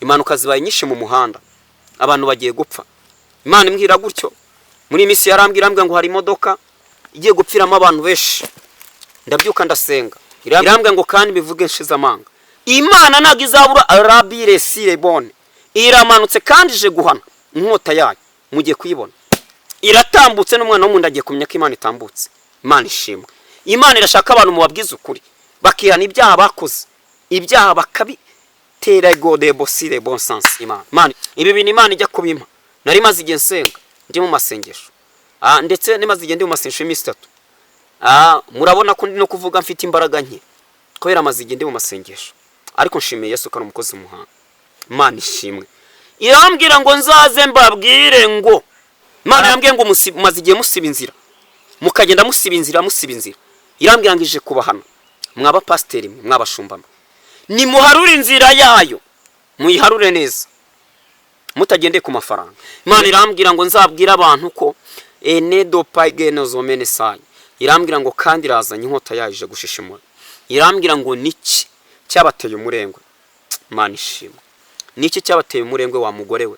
impanuka zibaye nyinshi mu muhanda, abantu bagiye gupfa. Imana imbwira gutyo, muri imisi yarambwira ngo hari imodoka igiye gupfiramo abantu benshi. Ndabyuka ndasenga, irambwira ngo kandi bivuge nshize amanga, Imana ntago izabura arabire sirebone, iramanutse kandi ije guhana inkota yayo, mugiye kuyibona iratambutse, n'umwana w'umuntu agiye kumenya ko Imana itambutse. Imana ishimwe. Imana irashaka abantu mubabwiza ukuri, bakihana ibyaha bakoze, ibyaha bakabitera gode bosire bon sens. Imana ibi bintu Imana ijya kubima. Nari maze igihe nsenga ndi mu masengesho, ndetse nimaze igihe ndi mu masengesho y'imisi 3. Murabona ko ndi no kuvuga mfite imbaraga nke kubera maze igihe ndi mu masengesho, ariko nshimiye Yesu ko ari umukozi w'umuhanga. Imana ishimwe. Irambwira ngo nzaze mbabwire ngo, Imana yambwiye ngo maze igihe musiba inzira, mukagenda musiba inzira. Irambwira ngo ije kubahana, mwaba pasiteri mwe, mwabashumba mwe, nimuharure inzira yayo, muyiharure neza, mutagendeye ku mafaranga. Imana irambwira ngo nzabwira abantu ko enedo paigenozo menesai. Irambwira ngo kandi razanye inkota yayo ije gushishimura. Irambwira ngo niki cyabateye umurengwe. Imana ishimwe. Niki cyabateye umurengwe wa mugore we.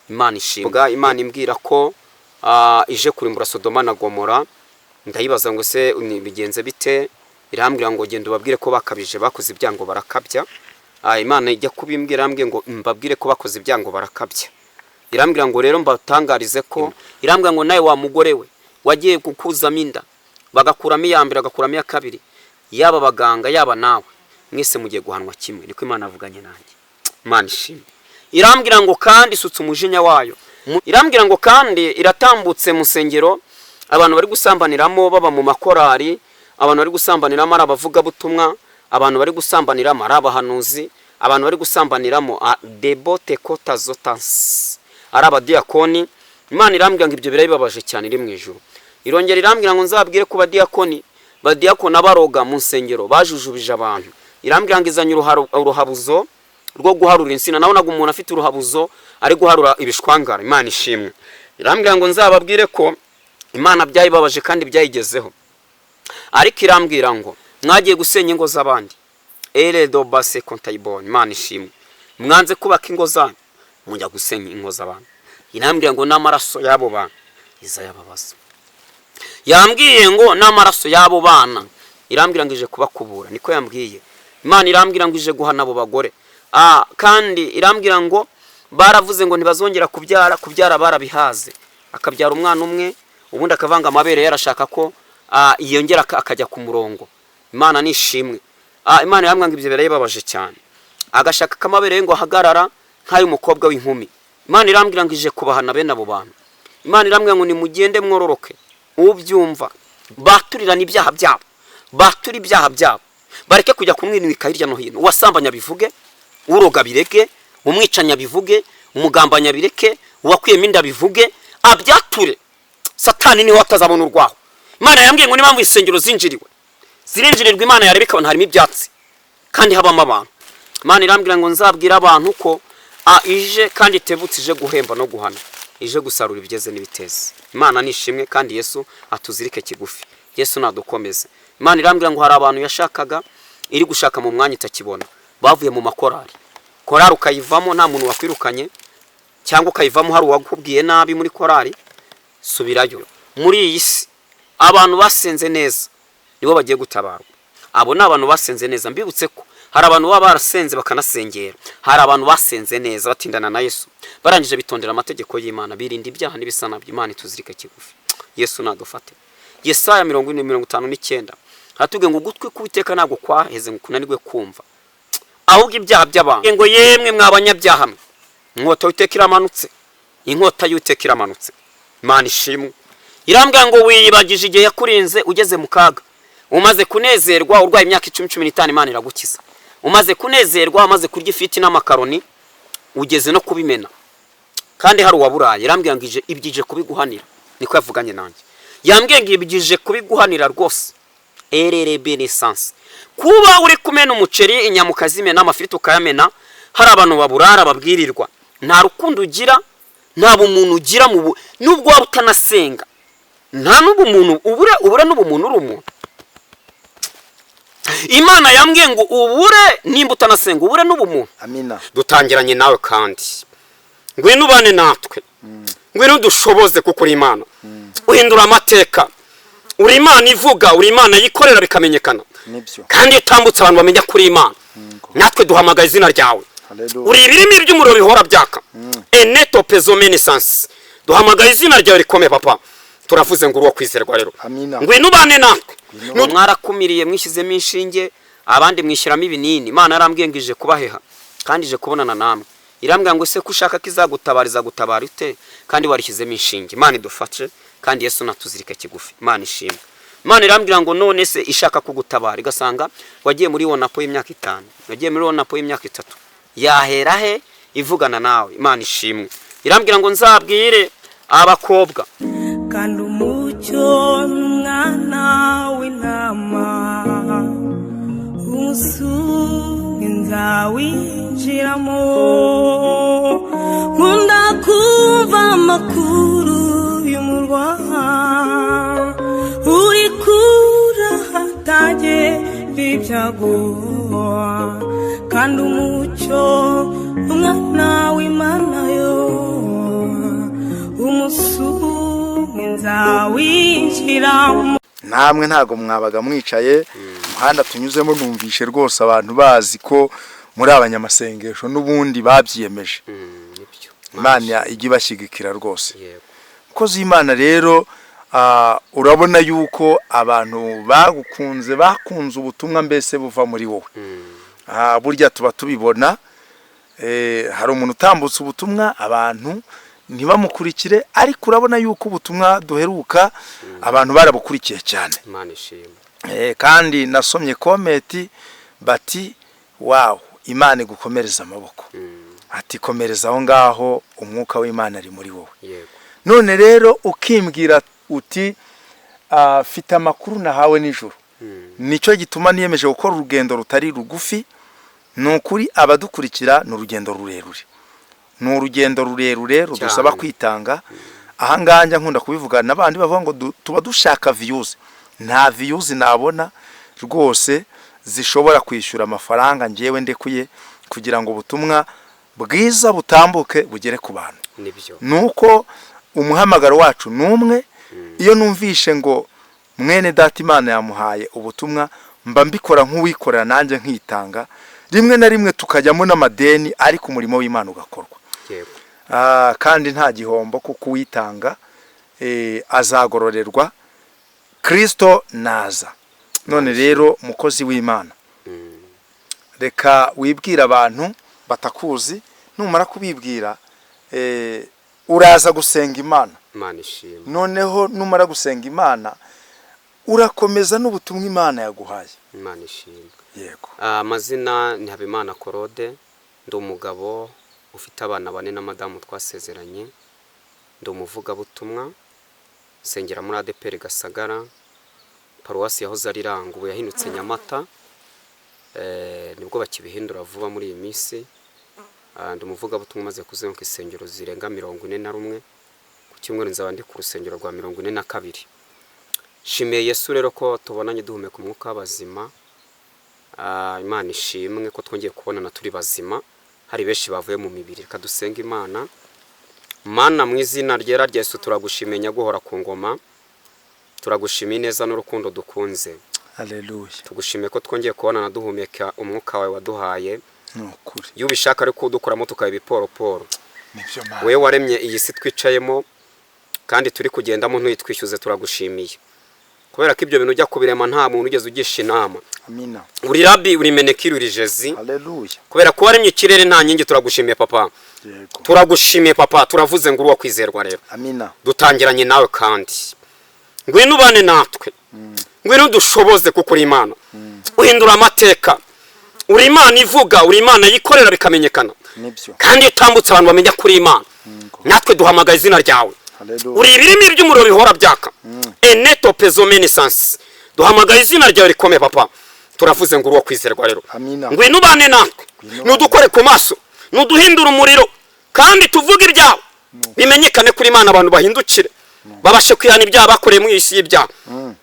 Imana ishimwe. Imana imbwira ko ije kurimbura Sodoma na Gomora. Ndayibaza ngo se bigenze bite? Irambwira ngo genda ubabwire ko bakabije, bakoze ibyango barakabya. Imana ijya kubimbwira, irambwira ngo mbabwire ko bakoze ibyango barakabya. Irambwira ngo rero mbatangarize ko, irambwira ngo nawe wa mugore we wagiye gukuzamo inda, bagakuramo iya mbere bagakuramo iya kabiri, yaba baganga yaba nawe, mwese mugiye guhanwa kimwe. Niko Imana avuganye nanjye. Imana ishimwe. Irambwira ngo kandi isutse umujinya wayo. Irambwira ngo kandi iratambutse mu sengero, abantu bari gusambaniramo baba mu makorari, abantu bari gusambaniramo ari abavuga butumwa, abantu bari gusambaniramo ari abahanuzi, abantu bari gusambaniramo debote kota zotans ari abadiakoni. Imana irambwira ngo ibyo birabibabaje cyane iri mu ijuru. Irongera irambwira ngo nzabwire ku badiakoni abaroga mu nsengero bajujubije abantu. Irambwira ngo izanye uruhabuzo rwo guharura insina. Nabonaga umuntu afite uruhabuzo ari guharura ibishwangara. Imana ishimwe. Irambwira ngo nzababwire ko Imana byayibabaje kandi byayigezeho. Ariko irambwira ngo mwagiye gusenya ingo z'abandi. Eredo base kontayibone. Imana ishimwe. Mwanze kubaka ingo zanyu, mujya gusenya ingo z'abandi. Irambwira ngo n'amaraso yabo bana izayababaza. Yambwiye ngo n'amaraso yabo bana, irambwira ngo ije kubakubura. Niko yambwiye. Imana irambwira ngo ije guhana abo bagore. Kandi irambwira ngo baravuze ngo ntibazongera kubyara barabihaze. Akabyara umwana umwe, ubundi akavanga amabere, yarashaka ko yongera akajya ku murongo. Imana nishimwe. Imana irambwira ngo ibyo birayibabaje cyane. Agashaka kamabere ngo ahagarara nk'ayo umukobwa w'inkumi. Imana irambwira ngo ije kubahana bene abo bantu. Imana irambwira ngo nimugende mwororoke, ubyumva baturirana ibyaha byabo, batura ibyaha byabo, bareke kujya kumwinika hirya no hino. Uwasambanya bivuge, uroga bireke, umwicanya bivuge, umugambanya bireke, uwakwiyemo inda bivuge, abyature. Satani niho atazabona urwaho. Imana yambwiye ngo nimpamvu isengero zirinjirirwa Imana yarebeka abantu harimo ibyatsi kandi habamo abantu. Imana irambwira ngo nzabwira abantu ko ije kandi itebutse, ije guhemba no guhana, ije gusarura ibigeze n'ibiteze. Imana nishimwe kandi Yesu atuzirike kigufi. Yesu nadukomeze. Imana irambwira ngo hari abantu yashakaga, iri gushaka mu mwanya itakibona, bavuye mu makorari. Korari ukayivamo nta muntu wakwirukanye, cyangwa ukayivamo hari uwakubwiye nabi muri korari, subirayo. Muri iyi si abantu basenze neza nibo bagiye gutabarwa. Abo ni abantu basenze neza. Mbibutse ko hari abantu baba barasenze bakanasengera, hari abantu basenze neza batindana na Yesu, barangije bitondera amategeko y'Imana, birinda ibyaha n'ibisa nabyo. Imana ituzirike kigufi. Yesu nadufate. Yesaya 40:59 hatubwiye ngo ugutwi k'Uwiteka ntabwo kwaheze ngo kunanirwe kumva, ahubwo ibyaha by'abantu. Ngo yemwe mwabanyabyaha mwe, inkota y'Uwiteka iramanutse, inkota y'Uwiteka iramanutse. Imana ishimwe. Irambwira ngo wiyibagije igihe yakurinze ugeze mu kaga, umaze kunezerwa urwaye imyaka 10-15, Imana iragukiza. Umaze kunezerwa, umaze kurya ifiti n'amakaroni, ugeze no kubimena kandi hari uwaburaye. Irambwira ngo ibyije kubiguhanira. Niko yavuganye nanjye. Yambwiye ngo ibyije kubiguhanira rwose. Renaissance. Kuba uri kumena umuceri, inyama ukazimena, amafiriti ukayamena, hari abantu baburara babwirirwa. Nta rukundo ugira, nta bumuntu ugira nubwo waba utanasenga. Nta n'ubumuntu ubura n'ubumuntu uri umuntu. Imana yambwiye ngo ubure nimba utanasenga ubure n'ubumuntu. Amina. Dutangiranye nawe kandi ngwino ubane natwe, ngwino dushoboze kuko uri Imana uhindura amateka, uri Imana ivuga, uri Imana yikorera bikamenyekana, kandi itambutse abantu bamenya kuri Imana. Natwe duhamagaye izina ryawe, uri ibirimi by'umuriro bihora byaka, eneto pezomenesansi, duhamagaye izina ryawe rikomeye papa, turavuze ngo uri uwo kwizerwa rero. Ngwino ubane natwe. Mwarakumiriye mwishyizemo inshinge, abandi mwishyiramo ibinini. Imana yarambwiye ngo ije kubaheha kandi ije kubonana namwe. Irambwira ngo se ko ushaka kizagutabariza gutabara ute kandi warishyizemo inshinge. Imana idufashe kandi Yesu natuzirike kigufi. Imana ishimwe. Imana irambwira ngo none se ishaka kugutabara igasanga wagiye muri wonapo y'imyaka 5, wagiye muri wonapo y'imyaka 3, yahera he ivugana nawe. Imana ishimwe. Irambwira ngo nzabwire abakobwa kandi umucyo mwana w'intama usuke nzawinjiramo, nkunda kumva amakuru y'umurwa uri kura hatagera ibyago, kandi umucyo umwana w'Imana yo umusuke nzawinjiramo. Namwe ntago mwabaga mwicaye umuhanda tunyuzemo numvishe rwose abantu bazi ko muri abanyamasengesho n'ubundi babyiyemeje. Imana igi bashyigikira rwose. Kozi Imana rero urabona yuko abantu bagukunze bakunze ubutumwa mbese buva muri wowe. Burya tuba tubibona, hari umuntu utambutse ubutumwa abantu ntibamukurikire, ariko urabona yuko ubutumwa duheruka abantu barabukurikiye cyane. Imana ishimwe. Kandi nasomye komenti bati wow, Imana igukomereza amaboko. Ati komereza aho ngaho, umwuka w'Imana ari muri wowe. None rero ukimbwira uti fita amakuru nahawe nijoro. Nicyo gituma niyemeje gukora urugendo rutari rugufi. Nukuri abadukurikira n'urugendo rurerure. N'urugendo rurerure rudusaba kwitanga. Aha nganja nkunda kubivuga n'abandi bavuga ngo tuba dushaka views. Nta views nabona rwose zishobora kwishyura amafaranga ngiyewe ndekuye kugira ngo ubutumwa bwiza butambuke bugere ku bantu. Nuko umuhamagaro wacu numwe, iyo numvishe ngo mwene data Imana yamuhaye ubutumwa mba mbikora nk'uwikorera nanjye nkitanga, rimwe na rimwe tukajyamo n'amadeni ariko umurimo w'Imana ugakorwa. Kandi nta gihombo kuko witanga azagororerwa, Kristo naza. None rero mukozi w'Imana, reka wibwira abantu batakuzi, numara kubibwira uraza gusenga Imana. Imana ishimwe. Noneho numara gusenga Imana urakomeza n'ubutumwa Imana yaguhaye. Imana ishimwe. Yego. Amazina ni Habimana Claude, ndi umugabo ufite abana 4 na madamu twasezeranye, ndi umuvuga butumwa, sengera muri ADPR Gasagara, paruwasi yahoze ari Rango yahinutse Nyamata, nibwo bakibihindura vuba muri iyi minsi. Ndi umuvuga butumwa maze kuzenguka isengero zirenga 41, ku cyumweru nzaba ndi ku rusengero rwa 42. Shimiye Yesu rero ko tubonanye duhumeka umwuka w'abazima. Imana ishimwe ko twongeye kubonana turi bazima, hari benshi bavuye mu mibiri. Reka dusenga Imana. Mana mu izina ryera rya Yesu turagushimiye nyaguhora ku ngoma, turagushimiye neza n'urukundo dukunze. Haleluya. Tugushimiye ko twongeye kubonana duhumeka umwuka wawe waduhaye. Nukuri. Iyo ubishaka ariko udukuramo tukaba iporo. Nibyo Mana. Wewe waremye iyi si twicayemo kandi turi kugendamo ntuyitwishyuze, turagushimiye. Kubera ko ibyo bintu ujya kubirema nta muntu ugeze ugisha inama. Amina. Uri Rabbi, uri Menekiri, uri Jezi. Haleluya. Kubera ko waremye ikirere nta nyingi, turagushimiye papa. Yego. Turagushimiye papa, turavuze ngo uri uwo kwizerwa rero. Amina. Dutangiranye nawe kandi ngwino ubane natwe, ngwino dushoboze kuko uri Imana uhindura amateka, uri Imana ivuga, uri Imana yikorera bikamenyekana, kandi itambutse abantu bamenya kuri Imana. Natwe duhamagaye izina ryawe, uri ibirimi by'umuriro bihora byaka, eneto pezomenesansi, duhamagaye izina ryawe rikomeye papa, turavuze ngo uri uwo kwizerwa rero. Ngwino ubane natwe, nudukore ku maso, nuduhindura umuriro, kandi tuvuge ibyawe bimenyekane kuri Imana, abantu bahindukire babashe kwihana ibyaha bakoreye mu isi y'ibyaha.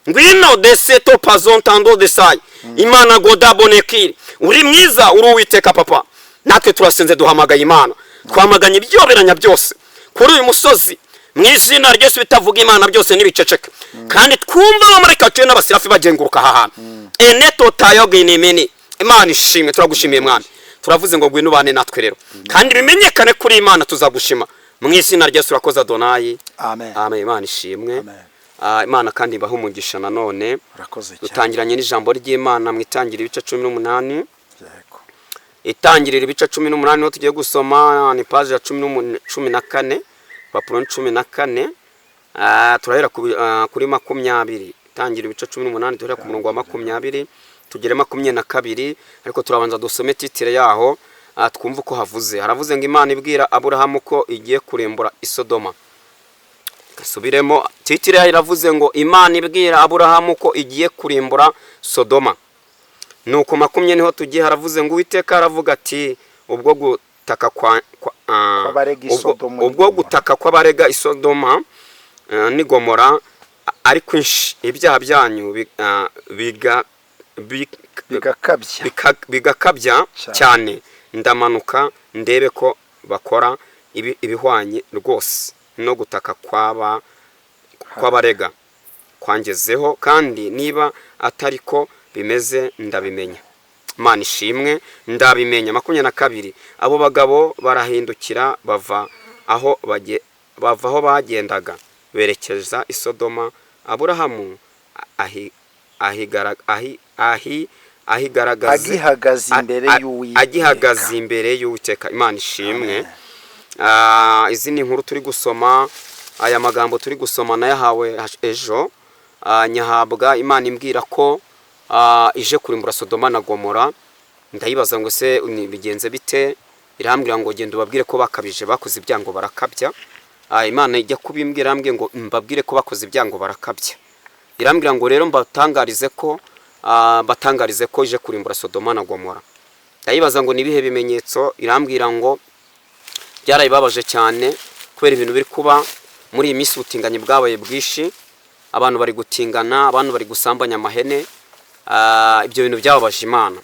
ngwino deseto pazontando desai Imana goda bonekiri uri mwiza uri Uwiteka papa natwe turasenze duhamagaye Imana twamaganye ibyoberanya byose kuri uyu musozi mu izina ry'Yesu bitavuga Imana byose nibiceceka kandi twumva abamarayika cyo n'abasirafi bagenguruka aha hantu eneto tayoginimeni Imana ishimwe turagushimiye mwana turavuze ngo ngwino bane natwe rero kandi bimenyekane kuri Imana tuzagushima mu izina ry'Yesu urakoze Adonai amen amen Imana ishimwe Imana kandi baho umugisha nanone dutangiranye n'ijambo ry'Imana mu itangira ibice 18 itangirira ibice 18 no tugiye gusoma ni page ya 14 papuro 14 turahera kuri 20 itangira ibice 18 duhera ku murongo wa 20 tugere 22 ariko turabanza dusome titire yaho twumva uko havuze haravuze ngo Imana ibwira Aburahamu ko igiye kurembura Isodoma gasubiremo titire iravuze ngo Imana ibwira Aburahamu ko igiye kurimbura Sodoma nuko 20 niho tugiye haravuze ngo Uwiteka aravuga ati ubwo gutaka kw'abarega Isodoma ni Gomora ari kwinshi ibyaha byanyu bigakabya cyane ndamanuka ndebe ko bakora ibihwanye rwose no gutaka kw'abarega kwangezeho kandi niba atari ko bimeze ndabimenya Imana ishimwe ndabimenya 22 abo bagabo barahindukira bava aho bagendaga berekeza Isodoma Aburahamu agihagaze imbere y'Uwiteka Imana ishimwe izi ni inkuru turi gusoma aya magambo turi gusoma nayahawe ejo nyahabwa Imana imbwira ko ije kurimbura Sodoma na Gomora ndayibaza ngo se bigenze bite irambwira ngo genda ubabwire ko bakabije bakoze ibyango barakabya Imana ijya kubimbwira irambwira ngo mbabwire ko bakoze ibyango barakabya irambwira ngo rero batangarize ko ije kurimbura Sodoma na Gomora ndayibaza ngo nibihe bimenyetso irambwira ngo byarayibabaje cyane kubera ibintu biri kuba muri iyi minsi ubutinganyi bwabaye bwishi abantu bari gutingana abantu bari gusambanya amahene ibyo bintu byababaje Imana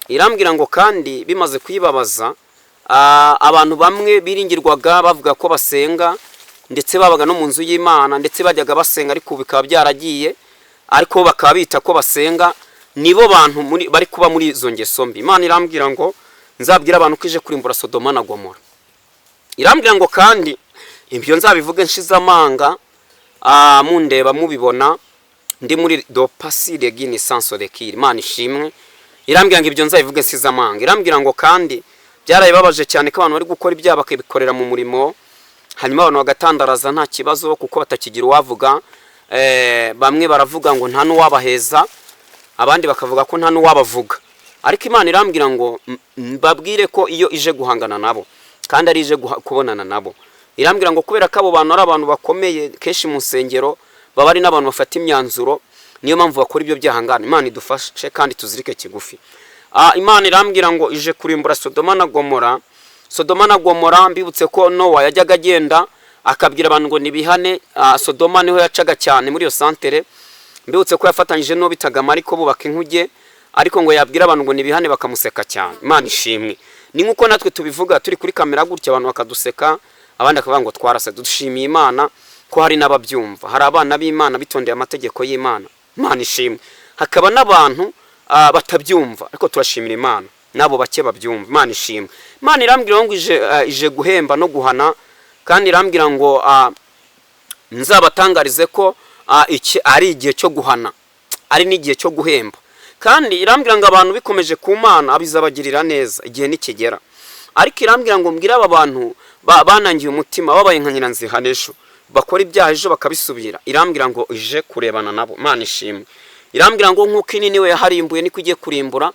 irambwira ngo kandi bimaze kwibabaza abantu bamwe biringirwaga bavuga ko basenga ndetse babaga no mu nzu y'Imana ndetse bajyaga basenga ariko bikaba byaragiye ariko bakaba bita ko basenga nibo bantu bari kuba muri izo ngeso mbi Imana irambwira ngo nzabwira abantu ko ije kurimbura Sodoma na Gomora irambwira ngo kandi ibyo nzabivuge nshize amanga mundeba mubibona ndi muri do pasi regini sanso rekiri Imana ishimwe irambwira ngo ibyo nzabivuge nshize amanga irambwira ngo kandi byarayibabaje cyane ko abantu bari gukora ibyaha bakabikorera mu murimo hanyuma abantu bagatandaraza nta kibazo kuko batakigira uwavuga bamwe baravuga ngo nta n'uwabaheza abandi bakavuga ko nta n'uwabavuga ariko Imana irambwira ngo mbabwire ko iyo ije guhangana nabo kandi ari ije kubonana nabo irambwira ngo kubera ko abo bantu ari abantu bakomeye kenshi mu nsengero baba ari n'abantu bafata imyanzuro niyo mpamvu bakora ibyo byahangana Imana idufashe kandi tuzirike kigufi Imana irambwira ngo ije kurimbura Sodoma na Gomora mbibutse ko Nowa yajyaga agenda akabwira abantu ngo nibihane Sodoma niho yacaga cyane muri yo santere mbibutse ko yafatanyije no bitagama ariko bubaka inkuge ariko ngo yabwira abantu ngo nibihane bakamuseka cyane Imana ishimwe ni nkuko natwe tubivuga turi kuri kamera gutya abantu bakaduseka abandi akavuga ngo twarase dushimiye Imana ko hari n'ababyumva hari abana b'Imana bitondeye amategeko y'Imana Imana ishimwe hakaba n'abantu batabyumva ariko turashimira Imana nabo bake babyumva Imana ishimwe Imana irambwira ngo ije guhemba no guhana kandi irambwira ngo nzabatangarize ko iki ari igihe cyo guhana ari n'igihe cyo guhemba kandi irambwira ngo abantu bikomeje ku Mana abizabagirira neza igihe nikigera ariko irambwira ngo mbwira aba bantu banangiye umutima babaye nka nyina nzihanesho bakora ibyaha ejo bakabisubira irambwira ngo ije kurebana nabo Imana ishimwe irambwira ngo nkuko inini we yaharimbuye niko igiye kurimbura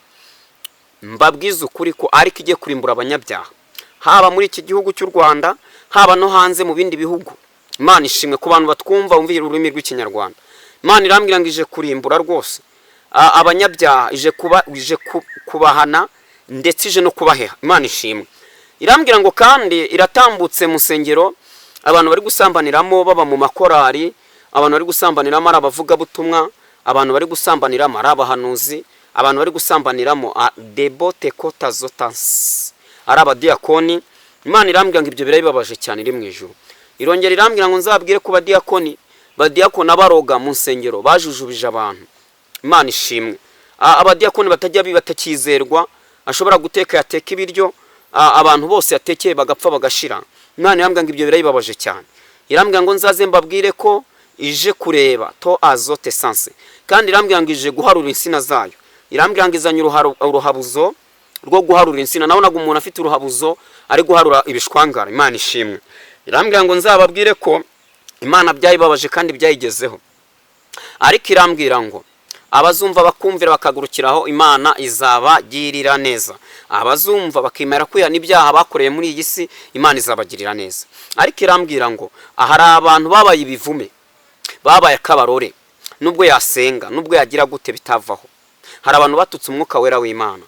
mbabwiza ukuri ko ariko igiye kurimbura abanyabyaha haba muri iki gihugu cy'u Rwanda haba no hanze mu bindi bihugu Imana ishimwe ku bantu batwumva umvira ururimi rw'ikinyarwanda Imana irambwira ngo ije kurimbura rwose abanyabyaha ije kubahana ndetse ije no kubaheha Imana ishimwe irambwira ngo kandi iratambutse mu nsengero abantu bari gusambaniramo baba mu makorari abantu bari gusambaniramo ari abavuga butumwa, abantu bari gusambaniramo ari abahanuzi, abantu bari gusambaniramo debote kota zotansi ari abadiyakoni. Imana irambwira ngo ibyo birabibabaje cyane iri mu ijuru. Irongera irambwira ngo nzababwire ku badiyakoni abaroga mu nsengero bajujubije abantu. Imana ishimwe. Abadiyakoni batakizerwa, ashobora guteka yateka ibiryo, abantu bose yatekeye bagapfa bagashira. Imana irambwira ngo ibyo birabibabaje cyane. Irambwira ngo nzaze mbabwire ko ije kureba to azote sanse, kandi irambwira ngo ije guharura insina zayo. Irambwira ngo izanye uruhabuzo rwo guharura insina. Nabonaga umuntu afite uruhabuzo ari guharura ibishwangara. Imana ishimwe. Irambwira ngo nzababwire ko Imana byayibabaje kandi byayigezeho. Ariko irambwira ngo abazumva bakumvira bakagurukiraho Imana izabagirira neza. Abazumva bakimera kwihana ibyaha bakoreye muri iyi si, Imana izabagirira neza. Ariko irambwira ngo ahari abantu babaye ibivume, babaye akabarore, nubwo yasenga, nubwo yagira gute bitavaho. Hari abantu batutse umwuka wera w'Imana.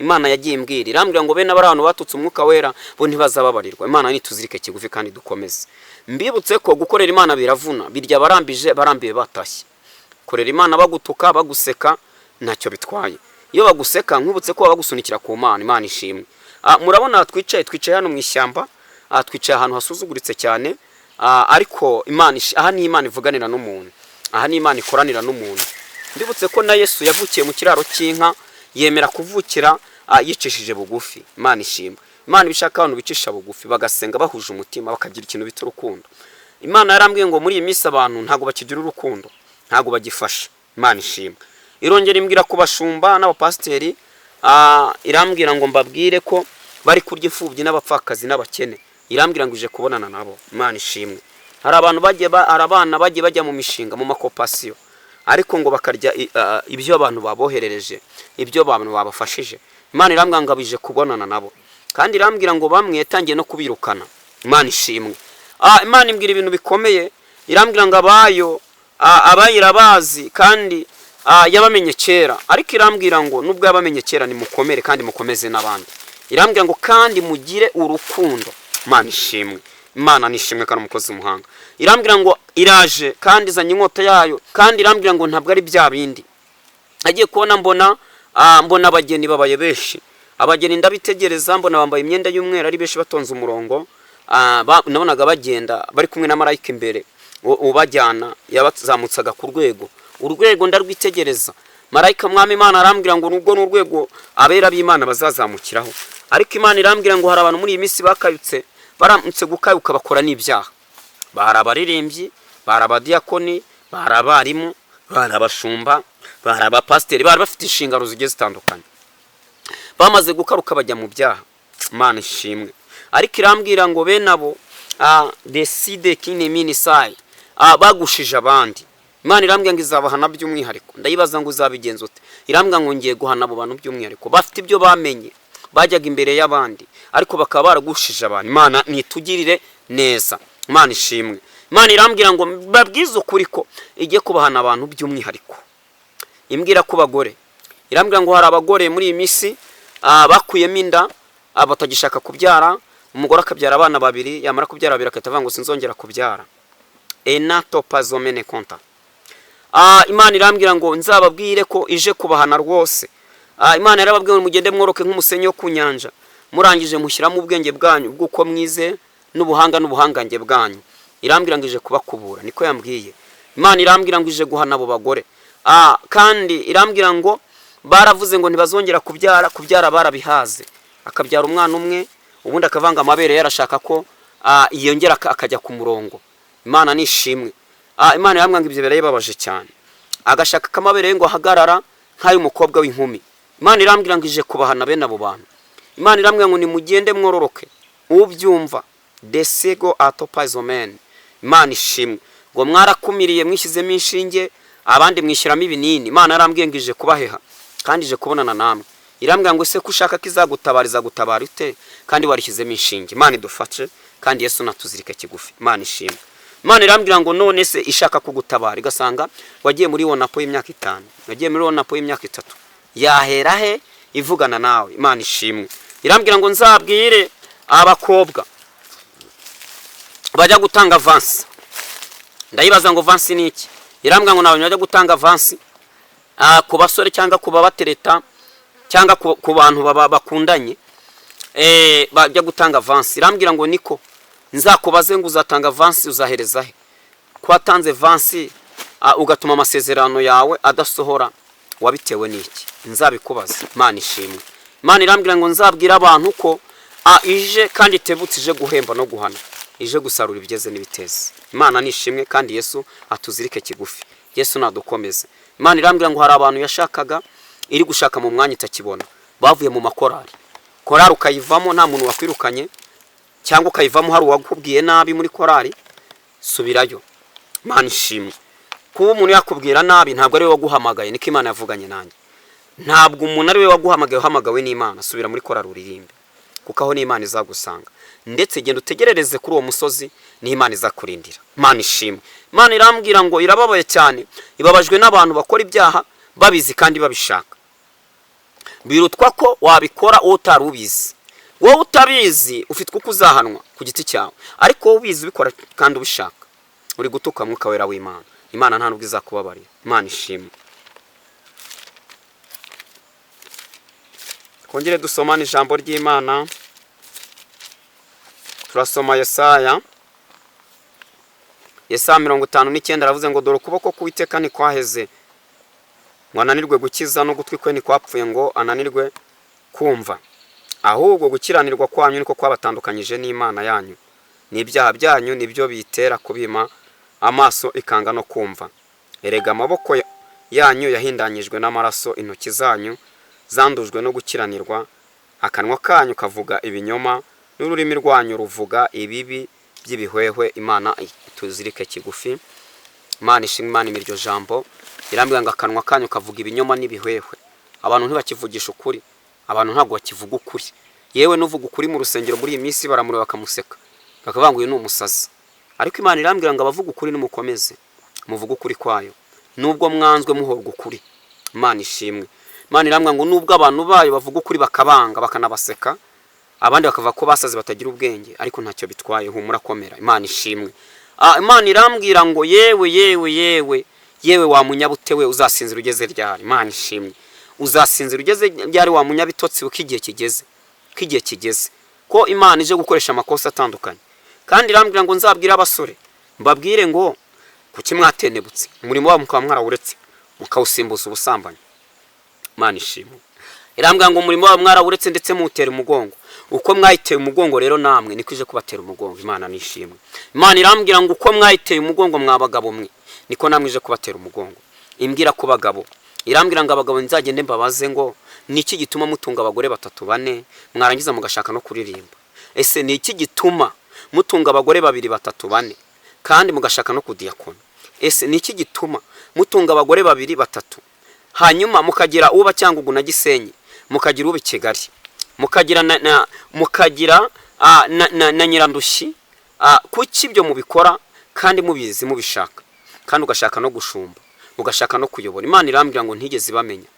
Imana yagiye imbwira, irambwira ngo bene abantu batutse umwuka wera bo ntibazababarirwa. Imana nituzirike kigufi kandi dukomeze. Mbibutse ko gukorera Imana biravuna, birya barambije barambiye batashye. Korera Imana bagutuka baguseka ntacyo bitwaye. Iyo baguseka nkubutse ko bagusunikira ku Mana. Imana ishimwe. Murabona twicaye hano mu ishyamba, twicaye ahantu hasuzuguritse cyane, ariko aha ni Imana ivuganira n'umuntu, aha ni Imana ikoranira n'umuntu. Mbibutse ko na Yesu yavukiye mu kiraro cy'inka, yemera kuvukira yicishije bugufi. Imana ishimwe. Imana ibishaka abantu bicisha bugufi bagasenga bahuje umutima, bakagira ikintu bita urukundo. Imana yarambwiye ngo muri iyi minsi abantu ntago bakigira urukundo, ntago bagifasha. Imana ishimwe. Irongera imbwira ku bashumba n'abapasiteri, irambwira ngo mbabwire ko bari kurya imfubyi n'abapfakazi n'abakene. Irambwira ngo ije kubonana nabo. Imana ishimwe. Hari abana bagiye bajya mu mishinga, mu makopasiyo, ariko ngo bakarya ibyo abantu baboherereje, ibyo abantu babafashije. Imana irambwira ngo bije kubonana nabo, kandi irambwira ngo bamwe yatangiye no kubirukana. Imana ishimwe. Imana imbwira ibintu bikomeye. Irambwira ngo abayirabazi kandi yabamenye kera, ariko irambwira ngo nubwo yabamenye kera ni mukomere kandi mukomeze n'abandi. Irambwira ngo kandi mugire urukundo. Imana ishimwe. Imana nishimwe kandi umukozi umuhanga. Irambwira ngo iraje kandi izanye inkota yayo, kandi irambwira ngo ntabwo ari bya bindi. Agiye kubona mbona abageni babaye benshi. Abageni ndabitegereza mbona bambaye imyenda y'umweru ari benshi batonze umurongo. Nabonaga bagenda bari kumwe na marayika imbere ubajyana, yabazamutsaga ku urwego ndarwitegereza. Marayika mwami Imana arambwira ngo nubwo n'urwego abera b'Imana bazazamukiraho, ariko Imana irambwira ngo hari abantu muri iyi minsi bakayutse, baramutse gukayuka bakora n'ibyaha. Bari abaririmbyi, bari abadiyakoni, bari abarimu, bari abashumba, bari abapasiteri, bari bafite inshingano zigiye zitandukanye. Bamaze gukaruka bajya mu byaha. Imana ishimwe. Ariko irambwira ngo bene abo decide kine minisai bagushije abandi. Imana irambwira ngo izabahana by'umwihariko. Ndayibaza ngo uzabigenza ute? Irambwira ngo ngiye guhana abo bantu by'umwihariko bafite ibyo bamenye, bajyaga imbere y'abandi ariko bakaba baragushije abantu. Imana nitugirire neza. Imana ishimwe. Imana irambwira ngo babwize ukuri ko igiye kubahana abantu by'umwihariko. Imbwira ku bagore. Irambwira ngo hari abagore muri iyi minsi bakuyemo inda, batagishaka kubyara. Umugore akabyara abana babiri, yamara kubyara babiri akatavuga ngo sinzongera kubyara. Enato pazomene konta. Imana irambwira ngo nzababwire ko ije kubahana rwose. Imana yarababwiye ngo mugende mworoke nk'umusenyi wo ku nyanja, murangije mushyiramo ubwenge bwanyu bw'uko mwize n'ubuhangange bwanyu. Irambwira ngo ije kubakubura, niko yambwiye. Imana irambwira ngo ije guhana abo bagore. Kandi irambwira ngo baravuze ngo ntibazongera kubyara barabihaze. Akabyara umwana umwe, ubundi akavanga amabere yarashaka ko yongera akajya ku murongo. Imana nishimwe. Imana yambwira ngo ibyo birayibabaje cyane. Agashaka kamabere ngo ahagarara nk'ay'umukobwa w'inkumi. Imana irambwira ngo ije kubahana bene abo bantu. Imana irambwira ngo nimugende mwororoke. Ubyumva desego atopazomen. Imana ishimwe. Ngo mwarakumiriye mwishyizemo inshinge, abandi mwishyiramo ibinini. Imana yarambwiye ngo ije kubaheha kandi ije kubonana namwe. Irambwira ngo se kushaka kizagutabariza gutabara ute kandi warishyizemo inshinge. Imana idufashe kandi Yesu natuzirike kigufi. Imana ishimwe. Imana irambwira ngo none se ishaka kugutabara igasanga wagiye muri wonapo y'imyaka 5, wagiye muri wonapo y'imyaka 3, yahera he ivugana nawe. Imana ishimwe. Irambwira ngo nzabwire abakobwa bajya gutanga avance. ndayibaza ngo vansi ni iki? Irambwira ngo n'abantu bajya gutanga vansi ku basore cyangwa ku babatereta cyangwa ku bantu bakundanye bajya gutanga vansi. Irambwira ngo niko nzakubaze ngo uzatanga vansi uzahereza he? Ko watanze vansi ugatuma amasezerano yawe adasohora, wabitewe n'iki? Nzabikubaza. Imana ishimwe. Imana irambwira ngo nzabwira abantu ko ije kandi itebutse, ije guhemba no guhana, ije gusarura ibigeze n'ibiteze. Imana nishimwe kandi Yesu atuzirike kigufi. Yesu nadukomeze. Imana irambwira ngo hari abantu yashakaga iri gushaka mu mwanya itakibona, bavuye mu makorari. Korari ukayivamo nta muntu wakwirukanye, cyangwa ukayivamo hari uwakubwiye nabi muri korari, subirayo. Imana ishimwe. Kuba umuntu yakubwira nabi ntabwo ari we waguhamagaye, niko Imana yavuganye nanjye. Ntabwo umuntu ari we waguhamagaye, uhamagawe n'Imana. Subira muri korari uririmbe, kuko aho n'Imana izagusanga. Ndetse genda utegerereze kuri uwo musozi, ni Imana izakurindira. Imana ishimwe. Imana irambwira ngo irababaye cyane, ibabajwe n'abantu bakora ibyaha babizi kandi babishaka. Birutwa ko wabikora wowe utari ubizi. Wowe utabizi ufite kuko uzahanwa ku giti cyawe, ariko wowe ubizi ubikora kandi ubishaka, uri gutuka Mwuka Wera w'Imana. Imana nta nubwo izakubabarira. Imana ishimwe. Kongere dusomane ijambo ry'Imana. Turasoma Yesaya 59 aravuze ngo dore ukuboko k'Uwiteka ni kwaheze ngo ananirwe gukiza, no gutwi kwe ni kwapfuye ngo ananirwe kumva. Ahubwo gukiranirwa kwanyu niko kwabatandukanyije n'Imana yanyu, n'ibyaha byanyu nibyo bitera kubima amaso ikanga no kumva. Erega amaboko yanyu yahindanyijwe n'amaraso, intoki zanyu zandujwe no gukiranirwa, akanwa kanyu kavuga ibinyoma, n'ururimi rwanyu ruvuga ibibi by'ibihwehwe. Imana ituzirike kigufi. Imana ishimwe. Imana imiryo jambo irambwira ngo akanwa kanyu kavuga ibinyoma n'ibihwehwe. Abantu ntibakivugisha ukuri, abantu ntabwo bakivuga ukuri. Yewe nuvuga ukuri mu rusengero muri iyi minsi baramureba bakamuseka, bakavuga ngo uyu ni umusazi. Ariko Imana irambwira ngo abavuga ukuri nimukomeze muvuga ukuri kwayo, nubwo mwanzwe muhorwa ukuri. Imana ishimwe. Imana irambwira ngo nubwo abantu bayo bavuga ukuri bakabanga bakanabaseka, abandi bakavuga ko basaze batagira ubwenge, ariko ntacyo bitwaye, humura komera. Imana ishimwe. Imana irambwira ngo yewe wa munyabutewe uzasinzira ugeze ryari? Imana ishimwe. Uzasinzira ugeze ryari wa munyabitotsi ukigiye kigeze? Kigiye kigeze ko Imana ije gukoresha amakosa atandukanye. Kandi irambwira ngo nzabwira abasore mbabwire ngo kuki mwatenebutse, umurimo wabo mukaba mwarawuretse mukawusimbuza ubusambanyi. Imana ishimwe. Irambwira ngo umurimo wabo mwarawuretse ndetse muwutera umugongo. Uko mwayiteye umugongo rero namwe niko ije kubatera umugongo. Imana nishimwe. Imana irambwira ngo uko mwayiteye umugongo mwabagabo mwe niko namwe ije kubatera umugongo. Imbwira ku bagabo, irambwira ngo abagabo nzagende mbabaze ngo niki gituma mutunga abagore 3 4 mwarangiza mugashaka no kuririmba? Ese niki gituma mutunga abagore 2 3 4 kandi mugashaka no kudiyakona? Ese niki gituma mutunga abagore 2 3 hanyuma mukagira uba cyangwa uguna Gisenyi, mukagira uba Kigali, mukagira na Nyirandushyi? Kuki ibyo mubikora kandi mubizi mubishaka, kandi ugashaka no gushumba, ugashaka no kuyobora? Imana irambwira ngo ntigeze ibamenya.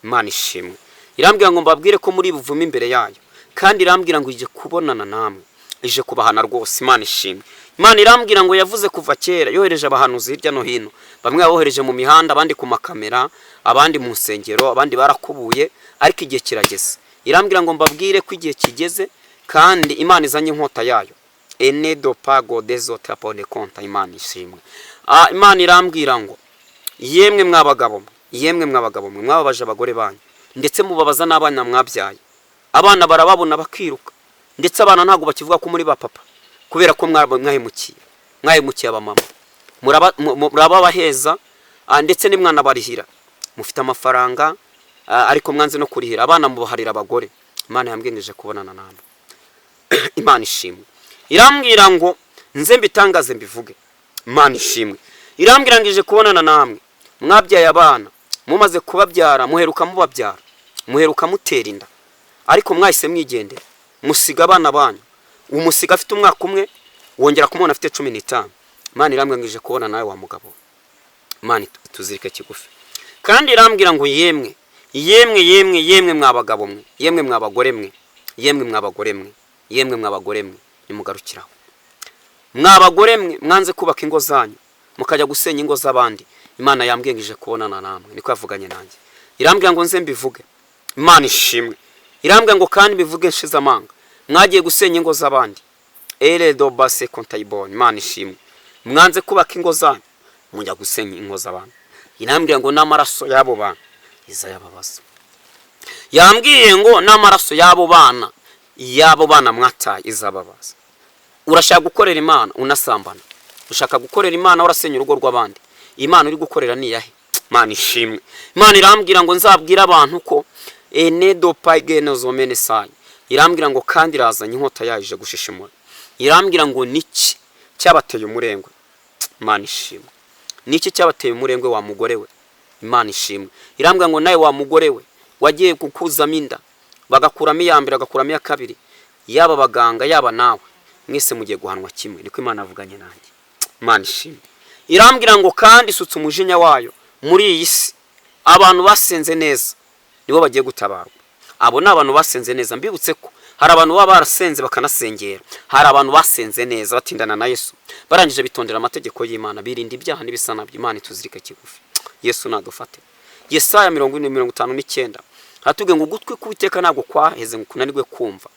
Imana ishimwe. Irambwira ngo mbabwire ko muri buvume imbere yayo, kandi irambwira ngo ije kubonana namwe, ije kubahana rwose. Imana ishimwe. Imana irambwira ngo yavuze kuva kera, yohereje abahanuzi hirya no hino, bamwe yabohereje mu mihanda, abandi ku makamera, abandi mu nsengero, abandi barakubuye, ariko igihe kirageze. Irambwira ngo mbabwire ko igihe kigeze, kandi Imana izanye inkota yayo. Enedo pago dezote apone konta. Imana ishimwe. Imana irambwira ngo yemwe mwabagabo mwe mwababaje abagore banyu, ndetse mubabaza n'abana mwabyaye. Abana barababona bakiruka, ndetse abana ntago bakivuga ko muri ba papa, kubera ko mwahemukiye abamama. Murababaheza, ndetse n'imwana barihira. Mufite amafaranga ariko mwanze no kurihira abana, mubaharira abagore. Imana yambwirije kubonana namwe. Imana ishimwe. Irambwira ngo nze mbitangaze mbivuge. Imana ishimwe. Irambwira ngo ije kubonana namwe. Mwabyaye abana, mumaze kubabyara muheruka mubabyara, muheruka mutera inda, ariko mwahise mwigendera musiga abana banyu. Umusiga afite umwaka umwe, wongera kumubona afite 15. Imana irambwira ngo ije kubona nawe wa mugabo. Imana ituzirike kigufi. Kandi irambwira ngo yemwe mwabagabo mwe, yemwe mwabagore mwe, nimugarukiraho. Mwabagore mwe mwanze kubaka ingo zanyu, mukajya gusenya ingo z'abandi, Imana yambwiye ngo ije kubonana namwe, niko yavuganye nanjye. Irambwira ngo nze mbivuge, Imana ishimwe. Irambwira ngo kandi bivuge nshize amanga, mwagiye gusenya ingo z'abandi, do base kontayibone, Imana ishimwe. Mwanze kubaka ingo zanyu, mujya gusenya ingo z'abandi. Irambwira ngo n'amaraso y'abo bana izayababaza. Yambwiye ngo n'amaraso y'abo bana mwataye izababaza. Urashaka gukorera Imana unasambana, ushaka gukorera Imana urasenya urugo rw'abandi, Imana uri gukorera ni yahe? Imana ishimwe. Imana irambwira ngo nzabwira abantu ko enedo paigenozo menesai. Irambwira ngo kandi razanye inkota yaje gushishimura. Irambwira ngo niki cyabateye umurengwe, Imana ishimwe. Niki cyabateye umurengwe wa mugore we, Imana ishimwe. Irambwira ngo nawe wa mugore we wagiye gukuzamo inda, bagakuramo iya mbere agakuramo iya kabiri, yaba baganga yaba nawe mwese mugiye guhanwa kimwe, niko Imana avuganye nanjye, Imana ishimwe. Irambwira ngo kandi isutse umujinya wayo muri iyi si, abantu basenze neza nibo bagiye gutabarwa. Abo ni abantu basenze neza. Mbibutse ko hari abantu baba barasenze bakanasengera, hari abantu basenze neza batindana na Yesu, barangije bitondera amategeko y'Imana, birinda ibyaha n'ibisa nabyo. Imana ituzirike kigufi, Yesu nadufate. Yesaya 40:59 hatubwiye ngo ugutwi k'Uwiteka ntabwo kwaheze ngo kunanirwe kumva,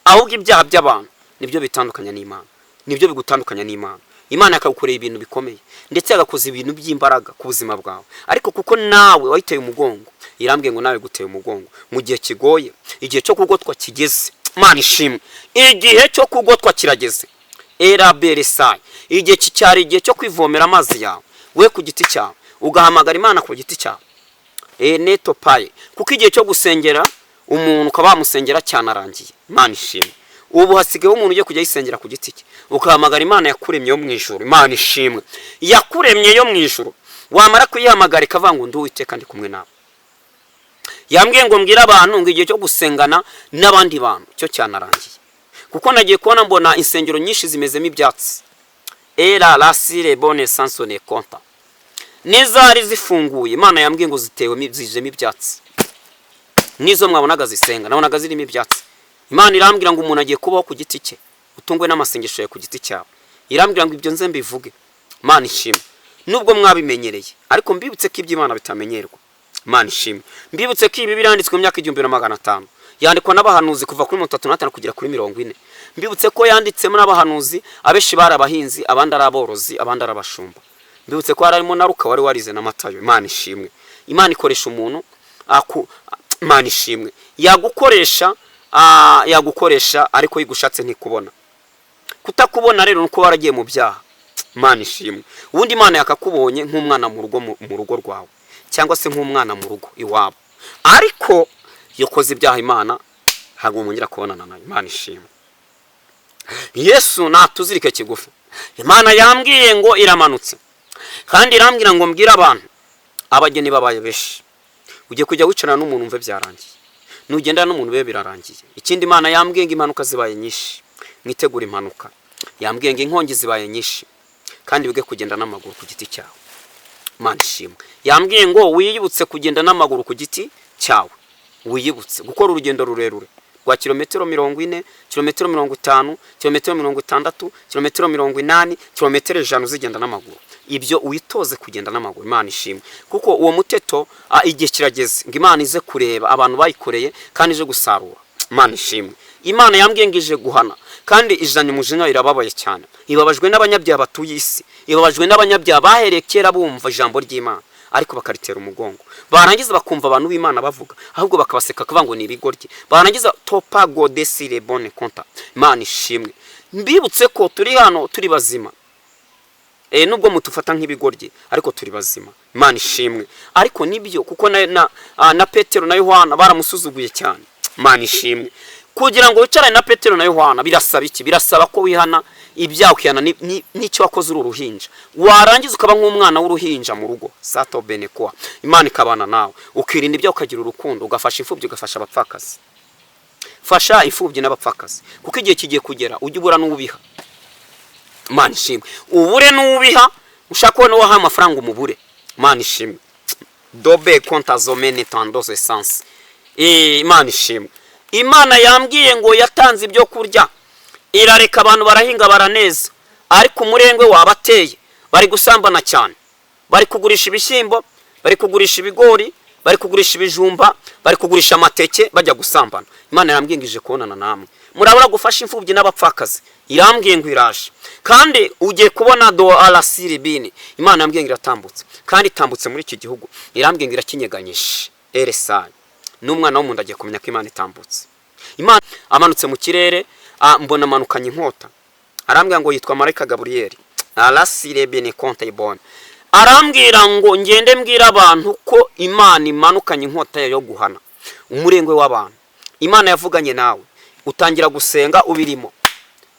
ahubwo ibyaha by'abantu nibyo bitandukanya n'Imana, nibyo bigutandukanya n'Imana. Imana yakagukoreye ibintu bikomeye ndetse yagakoze ibintu by'imbaraga ku buzima bwawe, ariko kuko nawe wayiteye umugongo, irambwiye ngo nawe guteye umugongo mu gihe kigoye, igihe cyo kugotwa kigeze. Imana ishimwe. Igihe cyo kugotwa kirageze. Eraberesai. Igihe cyari igihe cyo kwivomera amazi yawe we ku giti cyawe, ugahamagara Imana ku giti cyawe. Neto paye. Kuko igihe cyo gusengera umuntu ukaba wamusengera cyane arangiye. Imana ishimwe. Ubu hasigaye umuntu ugiye kujya yisengera ku giti cye, ukahamagara Imana yakuremye yo mu ijuru. Imana ishimwe. Yakuremye yo mu ijuru, wamara kuyihamagara ikavuga ngo ndi Uwiteka ndi kumwe nawe. Yambwiye ngo mbwira abantu ngo igihe cyo gusengana n'abandi bantu cyo cyanarangiye, kuko nagiye kubona mbona insengero nyinshi zimezemo ibyatsi. Era lasire bonne sansone konta nizari zifunguye, Imana yambwiye ngo zitewe zijemo ibyatsi. Nizo mwabonaga zisenga nabonaga zirimo ibyatsi. Imana irambwira ngo umuntu agiye kubaho ku giti cye, utungwe n'amasengesho ku giti cyawe. Irambwira ngo ibyo nze mbivuge. Imana ishimwe. Nubwo mwabimenyereye, ariko mbibutse ko iby'Imana bitamenyerwa. Imana ishimwe. Mbibutse ko ibi biranditswe mu myaka 1500, yandikwa n'abahanuzi kuva kuri 35 kugera kuri 40. Mbibutse ko yanditsemo n'abahanuzi abeshi bari abahinzi, abandi ari aborozi, abandi ari abashumba. Mbibutse ko harimo na Luka wari warize na Matayo. Imana ishimwe. Imana ikoresha umuntu Imana ishimwe. Yagukoresha ariko yigushatse ntikubona. Kutakubona rero nuko waragiye mu byaha. Imana ishimwe. Ubundi Imana yakakubonye nk'umwana mu rugo rwawe, cyangwa se nk'umwana mu rugo iwabo, ariko yokoze ibyaha Imana ntabwo mwongera kubonana nayo. Imana ishimwe. Yesu natuzirike kigufi. Imana yambwiye ngo iramanutse, kandi irambwira ngo mbwira abantu abageni babaye beshi, ugiye kujya wicarana n'umuntu umve byarangiye, nugenda n'umuntu be birarangiye. Ikindi Imana yambwiye ngo impanuka zibaye nyinshi, mwitegura impanuka. Yambwiye ngo inkongi zibaye nyinshi, kandi bige kugenda n'amaguru ku giti cyawe. Imana ishimwe. Yambwiye ngo wiyibutse kugenda n'amaguru ku giti cyawe, wiyibutse gukora urugendo rurerure rwa kilometero 40, kilometero 50, kilometero 60, kilometero 80, kilometero 100 zigenda n'amaguru. Ibyo uyitoze kugenda n'amaguru. Imana ishimwe. Kuko uwo muteto igihe kirageze ngo Imana ize kureba abantu bayikoreye kandi ije gusarura. Imana ishimwe. Imana yambwiye ngo ije guhana, kandi ijanye umujinya irababaye cyane. Ibabajwe n'abanyabyaha batuye isi, ibabajwe n'abanyabyaha baherekera bumva ijambo ry'Imana ariko bakaritera umugongo. Barangiza bakumva abantu b'Imana bavuga, ahubwo bakabaseka kuvuga ngo ni ibigoryi. Barangiza topa godesire bonne konta. Imana ishimwe. Mbibutse ko turi hano turi bazima. Nubwo mutufata nk'ibigoryi ariko turi bazima. Imana ishimwe. Ariko nibyo kuko na Petero na Yohana baramusuzuguye cyane. Imana ishimwe. Kugira ngo wicarane na Petero na Yohana birasaba iki? Birasaba ko wihana ibyaha, ukihana n'icyo wakoze uruhinja. Warangiza ukaba nk'umwana w'uruhinja mu rugo. Sato benekwa. Imana ikabana nawe. Ukirinda ibyaha, ukagira urukundo, ugafasha imfubyi, ugafasha abapfakazi. Fasha imfubyi n'abapfakazi, kuko igihe kigiye kugera ujye ubura n'ubiha. Imana ishimwe. Ubure n'ubiha, ushaka kubona waha amafaranga umubure. Imana ishimwe. Dobe konta zomene tandose sans. Imana ishimwe. Imana yambwiye ngo yatanze ibyo kurya, irareka abantu barahinga baraneza, ariko umurengwe wabateye bari gusambana cyane, bari kugurisha ibishyimbo, bari kugurisha ibigori, bari kugurisha ibijumba, bari kugurisha amateke bajya gusambana. Imana yarambwiye ngo ije kubonana namwe, murabura gufasha imfubyi n'abapfakazi, irambwiye ngo iraje. Kandi ugiye kubona do alasiribini, Imana yambwiye ngo iratambutse, kandi itambutse muri iki gihugu, irambwiye ngo irakinyeganyisha. Eresai n'umwana w'umuntu agiye kumenya ko Imana itambutse. Imana amanutse mu kirere, mbona amanukanye inkota, arambwira ngo yitwa Marayika Gaburiyeli, alasiribini konte ibone. Arambwira ngo ngende mbwira abantu ko Imana imanukanye inkota yo guhana umurengwe w'abantu. Imana yavuganye nawe, utangira gusenga ubirimo.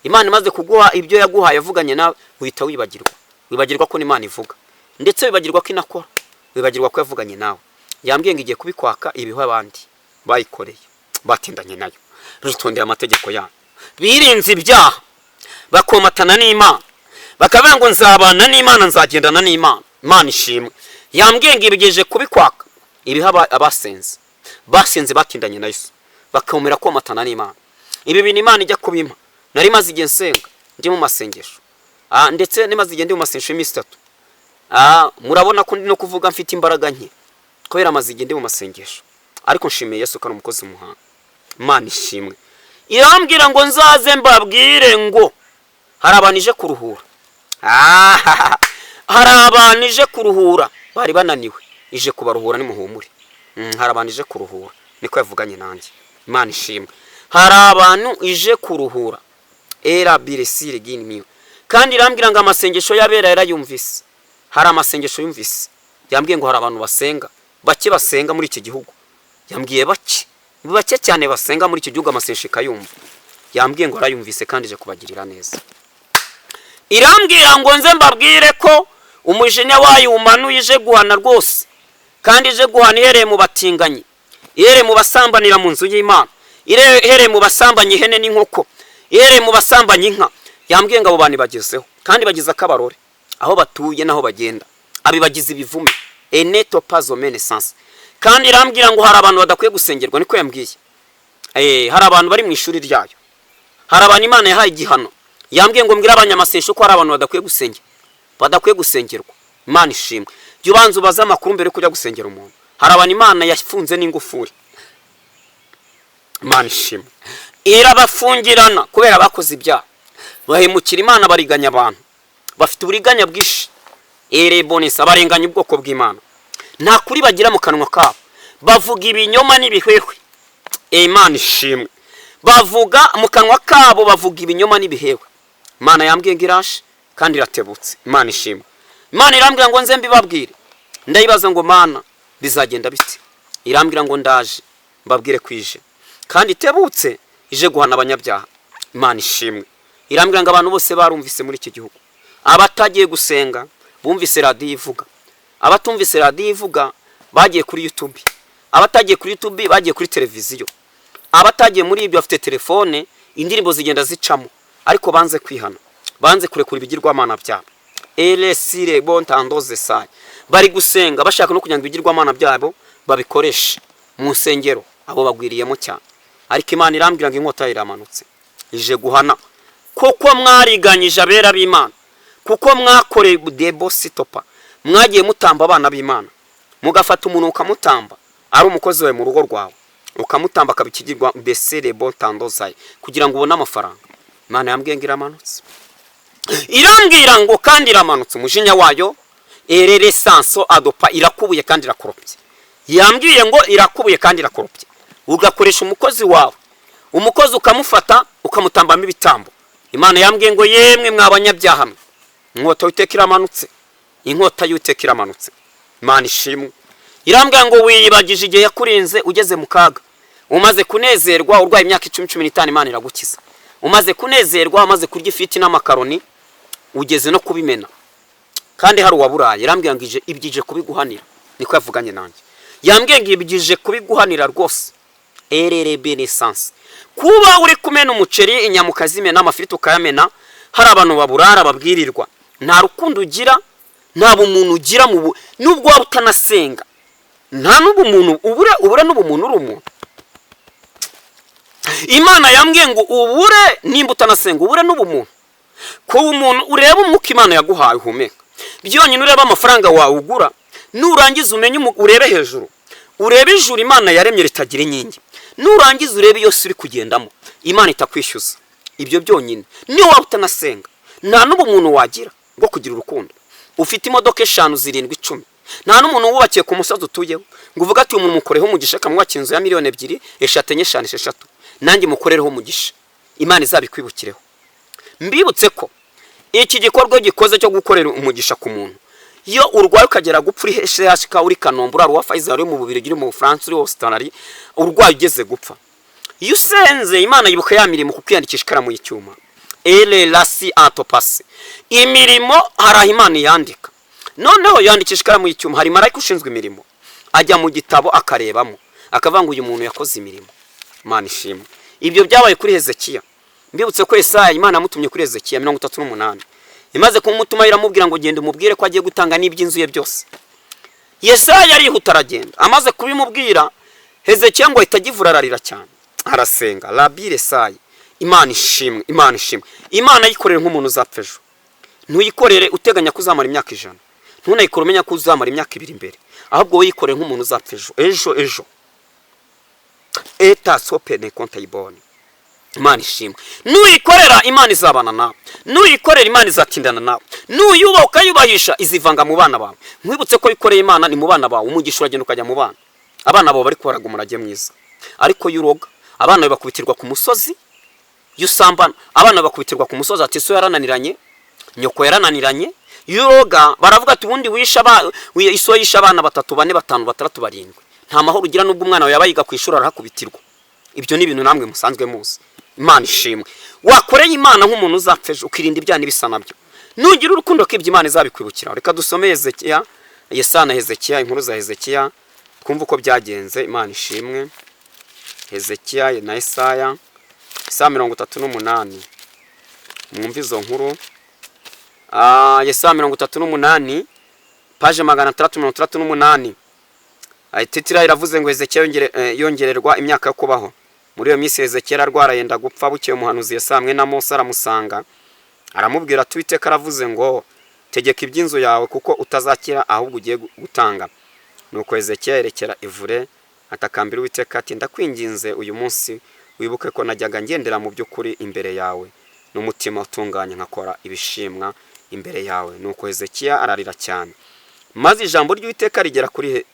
Imana imaze kuguha ibyo yaguhaye yavuganye nawe, uhita wibagirwa ko Imana ivuga, ndetse wibagirwa ko inakora, wibagirwa ko yavuganye nawe. Yambwiye ngo igiye kubikwaka ibiho abandi bayikoreye, batindanye nayo, bitondeye amategeko yayo, birinze ibyaha, bakomatana n'Imana, bakavuga ngo nzabana n'Imana, nzagendana n'Imana. Imana ishimwe. Yambwiye ngo ibigeje kubikwaka ibiho abasenze, basenze batindanye nayo, bakomera komatana n'Imana. Ibi bintu Imana ijya kubima. Nari maze igihe nsenga ndi mu masengesho, ndetse nimaze igihe ndi mu masengesho y'iminsi 3. Murabona ko ndi no kuvuga mfite imbaraga nke, kubera maze igihe ndi mu masengesho, ariko nshimiye Yesu kandi umukozi w'umuhanga. Imana ishimwe. Irambwira ngo nzaze mbabwire ngo hari abantu ije kuruhura. Hari abantu ije kuruhura, bari bananiwe, ije kubaruhura nimuhumure. Hari abantu ije kuruhura, niko yavuganye nanjye. Imana ishimwe. Hari abantu ije kuruhura. Era biresire ginimiwe. Kandi irambwira ngo amasengesho yabera yarayumvise. Hari amasengesho yumvise. Yambwiye ngo hari abantu basenga, bake basenga muri iki gihugu. Yambwiye bake cyane basenga muri iki gihugu, amasengesho kayumva. Yambwiye ngo arayumvise kandi ije kubagirira neza. Irambwira ngo nze mbabwire ko umujinya wayo umanuye ije guhana rwose, kandi ije guhana ihereye mu batinganyi, ihereye mu basambanira mu nzu y'Imana, ihereye mu basambanyi ihene n'inkoko, ihereye mu basambanyi inka. Yambwiye ngo abo bantu bagezeho, kandi bagize akabarore aho batuye naho bagenda, abibagize ibivume eneto pazo menaissance. Kandi irambwira ngo hari abantu badakwiye gusengerwa, niko yambwiye. Hari abantu bari mu ishuri ryayo, hari abantu Imana yahaye igihano. Yambwiye ngo mbwira abanyamasengesho ko hari abantu badakwiye gusengerwa. Imana ishimwe. Jya ubanza ubaza amakuru mbere kujya gusengera umuntu. Hari abantu Imana yafunze n'ingufuri. Imana ishimwe. Irabafungirana kubera bakoze ibyaha, bahemukira Imana, bariganya abantu, bafite uburiganya bwishi. Erebonesa barenganya ubwoko bw'Imana, nta kuri bagira mu kanwa kabo, bavuga ibinyoma n'ibihwehwe. Imana ishimwe. Bavuga mu kanwa kabo, bavuga ibinyoma n'ibihehwe. Imana yambwiye ngo irashe kandi iratebutse. Imana ishimwe. Imana irambwira ngo nze mbibabwire. Ndayibaza ngo Mana bizagenda bite? Irambwira ngo ndaje mbabwire kwije, kandi itebutse ije guhana abanyabyaha. Imana ishimwe. Irambwira ngo abantu bose barumvise muri iki gihugu, abatagiye gusenga bumvise radiyo ivuga, abatumvise radiyo ivuga bagiye kuri YouTube, abatagiye kuri YouTube bagiye kuri televiziyo, abatagiye muri ibyo bafite telefone, indirimbo zigenda zicamo, ariko banze kwihana, banze kurekura ibigirwamana byabo. Elesire bontandoze sai, bari gusenga bashaka no kunyanga ibigirwamana byabo babikoresha mu nsengero, abo bagwiriyemo cyane. Ariko Imana irambwira ngo inkota iramanutse ije guhana, kuko mwariganyije abera b'Imana, kuko mwakoreye debo sitopa, mwagiye mutamba abana b'Imana, mugafata umuntu ukamutamba ari umukozi we mu rugo rwawe, ukamutamba akabikigirwa besere bontandoze kugira ngo ubone amafaranga. Imana yambwiye ngo iramanutse. Irambwira ngo kandi iramanutse umujinya wayo erere sanso adopa, irakubuye kandi irakoropye. Yambwiye ngo irakubuye kandi irakoropye. Ugakoresha umukozi wawe, umukozi ukamufata ukamutambamo ibitambo. Imana yambwiye ngo yemwe mwabanyabyaha mwe, inkota y'Uwiteka iramanutse, inkota y'Uwiteka iramanutse. Imana ishimwe. Irambwira ngo wiyibagije igihe yakurinze ugeze mu kaga, umaze kunezerwa urwaye imyaka 10-15, Imana iragukiza. Umaze kunezerwa, umaze kurya ifiti n'amakaroni, ugeze no kubimena, kandi hari uwaburaye. Irambwira ngo ibyije kubiguhanira, niko yavuganye nanjye. Yambwiye ngo ibyije kubiguhanira rwose. Erere benesanse, kuba uri kumena umuceri, inyama ukazimena, amafiriti ukayamena, hari abantu baburara babwirirwa, nta rukundo ugira, nta bumuntu ugira, nubwo waba utanasenga, nta n'ubumuntu ubura n'ubumuntu uri umuntu. Imana yambwiye ngo ubure nimba utanasenga, ubure n'ubumuntu. Ko umuntu ureba umwuka Imana yaguhaye uhumeka, byonyine ureba amafaranga wawe ugura, nurangiza umenye urebe hejuru, urebe ijuru Imana yaremye ritagira inkingi, nurangiza urebe yose uri kugendamo, Imana itakwishyuza. Ibyo byonyine niyo waba utanasenga, nta n'ubumuntu wagira bwo kugira urukundo. Ufite imodoka 5, 7, 10, nta n'umuntu wubakiye ku musozi utuyeho ngo uvuga ati umuntu mukoreho umugisha akamwakira inzu ya miliyoni 2, 3, 4, 5, 6, nanjye mukorereho umugisha, Imana izabikwibukireho. Mbibutse ko iki gikorwa gikoze cyo gukorera umugisha ku muntu, iyo urwaye ukagera gupfa uri CHK, uri Kanombe, uri wa Pfizer, uri mu Bubiligi, uri mu France, uri Australia, urwaye ugeze gupfa, iyo usenze Imana yibuka ya mirimo kukwiyandikisha ikaramu y'icyuma. Ele lasi atopase, imirimo hari Imana yandika, noneho yandikisha ikaramu y'icyuma, hari marayika ushinzwe imirimo ajya mu gitabo akarebamo akavanga uyu muntu yakoze imirimo. Imana ishimwe. Ibyo byabaye kuri Hezekiya. Mbibutse ko Yesaya Imana yamutumye kuri Hezekiya 38, imaze kumutuma iramubwira ngo genda umubwire ko agiye gutanga n'iby'inzu ye byose. Yesaya arihuta aragenda, amaze kubimubwira Hezekiya ngo itagivura ararira cyane, arasenga Rabbi Yesaya. Imana ishimwe, Imana ishimwe. Imana yikorera nk'umuntu uzapfa ejo. Ntuyikorere uteganya kuzamara imyaka 100, ntunayikore umenya ko uzamara imyaka 2 imbere, ahubwo wikorere nk'umuntu uzapfa ejo. Eta sopene kontayibone. Imana ishimwe. Nuyikorera Imana izabana nawe, nuyikorera Imana izatindana nawe, nuyubaha ukayubahisha izivanga mu bana bawe. Nkwibutse ko yikoreye Imana ni mu bana bawe, umugisha uragenda ukajya mu bana. Abana bawe bari kubaraga umurage mwiza. Ariko yuroga abana bakubitirwa ku musozi, yusambana abana bakubitirwa ku musozi ati so yarananiranye, nyoko yarananiranye. Yuroga baravuga ati ubundi iso yisha abana 3, 4, 5, 6, 7. Nta mahoro ugira nubwo umwana wawe yabayiga ku ishuri arahakubitirwa. Ibyo ni ibintu namwe musanzwe muzi. Imana ishimwe. Wakoreye Imana nk'umuntu uzapfeje ukirinda ibyaha n'ibisa nabyo, nugira urukundo k'ibyo Imana izabikwibukira. Reka dusome Hezekiya, Yesaya na Hezekiya, inkuru za Hezekiya twumva uko byagenze. Imana ishimwe. Hezekiya na Yesaya 38, mwumva izo nkuru. Yesaya 38 page 638. Titira iravuze ngo Hezekiya yongererwa imyaka yo kubaho. Muri iyo minsi Hezekiya arwara yenda gupfa, bukeye umuhanuzi Yesaya hamwe na Mose aramusanga, aramubwira ati Uwiteka aravuze ngo tegeka iby'inzu yawe kuko utazakira ahubwo ugiye gutanga. Nuko Hezekiya yerekera ivure atakambira Uwiteka ati ndakwinginze uyu munsi wibuke ko najyaga ngendera mu by'ukuri imbere yawe n'umutima utunganye nkakora ibishimwa imbere yawe. Nuko Hezekiya ararira cyane, maze ijambo ry'Uwiteka rigera kuri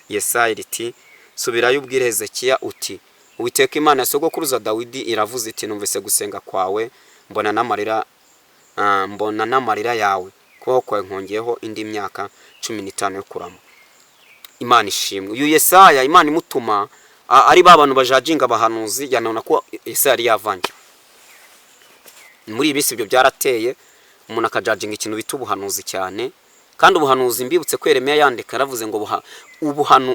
Yesaya riti subirayo ubwire Hezekiya uti Uwiteka Imana ya sogokuruza Dawidi iravuze iti numvise gusenga kwawe, mbona n'amarira yawe, kuko nkongeyeho indi myaka 15 yo kurama. Imana ishimwe. Uyu Yesaya Imana imutuma ari babantu bajajinga abahanuzi, yanona ko Yesaya yari yavangiwe. Muri ibisi ibyo byarateye umuntu akajajinga ikintu bita ubuhanuzi cyane, kandi ubuhanuzi mbibutse ko Yeremiya yandika aravuze ngo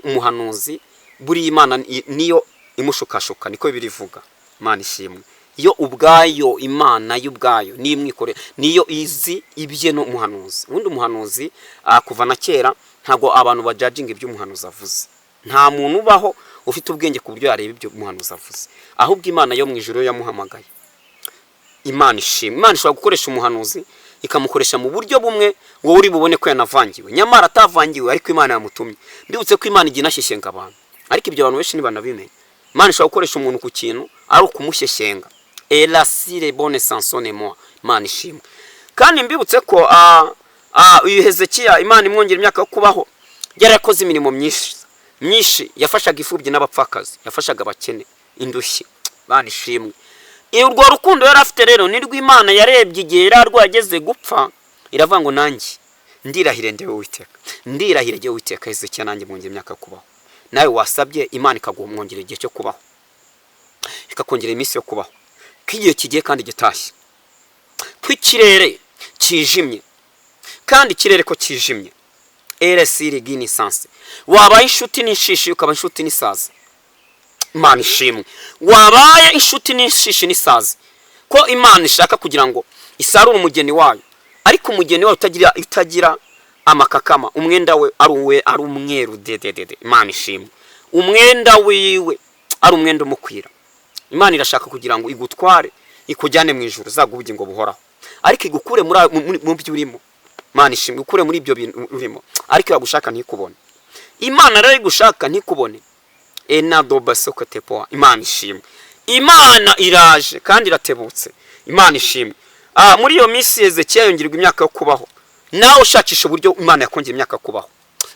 umuhanuzi buri Imana niyo imushukashuka, niko birivuga. Imana ishimwe. Iyo ubwayo Imana y'ubwayo ni imwikorera, niyo izi ibye no umuhanuzi. Ubundi umuhanuzi kuva na kera ntago abantu bajajinga ibyo umuhanuzi avuze. Nta muntu ubaho ufite ubwenge ku buryo yareba ibyo umuhanuzi avuze, ahubwo Imana yo mu ijuru yamuhamagaye. Imana ishimwe. Imana ishobora gukoresha umuhanuzi ikamukoresha mu buryo bumwe ngo uri bubone ko yanavangiwe, nyamara atavangiwe, ariko Imana yamutumye. Mbibutse ko Imana iginashyeshyenga abantu, ariko ibyo abantu benshi nibanabimenye. Imana ishobora gukoresha umuntu ku kintu ari ukumushyeshyenga. Elasire bonne sansone moi. Imana ishimwe. Kandi mbibutse ko uyu Hezekiya Imana imwongera imyaka yo kubaho, yarakoze imirimo myinshi, yafashaga ifubyi n'abapfakazi, yafashaga abakene, indushyi. Imana ishimwe. Urwo rukundo yari afite rero nirwo Imana yarebye igihe yararwageze gupfa, iravuga ngo nanjye ndirahire ndewe Uwiteka, ndirahire ndewe Uwiteka Hezekiya nanjye mwongera imyaka yo kubaho. Nawe wasabye Imana ikagumwongera igihe cyo kubaho, ikakongera iminsi yo kubaho, kigiye kigiye kandi gitashye. Kwikirere kijimye, kandi kirere ko kijimye. Eresire gini sanse. Wabaye inshuti n'ishishi ukaba inshuti n'isazi. Imana ishimwe. Wabaye inshuti n'ishishi n'isazi. Ko Imana ishaka kugira ngo isarure umugeni wayo, ariko umugeni wayo utagira amakakama, umwenda we ari umweru dededede. Imana ishimwe. Umwenda wiwe ari umwenda umukwira. Imana irashaka kugira ngo igutware ikujyane mu ijuru zagubugingo buhoraho, ariko igukure mu byo urimo. Imana ishimwe ukure muri ibyo bintu urimo, ariko yagushaka ntikubone. Imana rero igushaka ntikubone. Enado basoko tepoa. Imana ishimwe. Imana iraje kandi iratebutse. Imana ishimwe. Muri iyo minsi Hezekiya yongerwa imyaka yo kubaho. Nawe ushakisha uburyo Imana yakongera imyaka kubaho,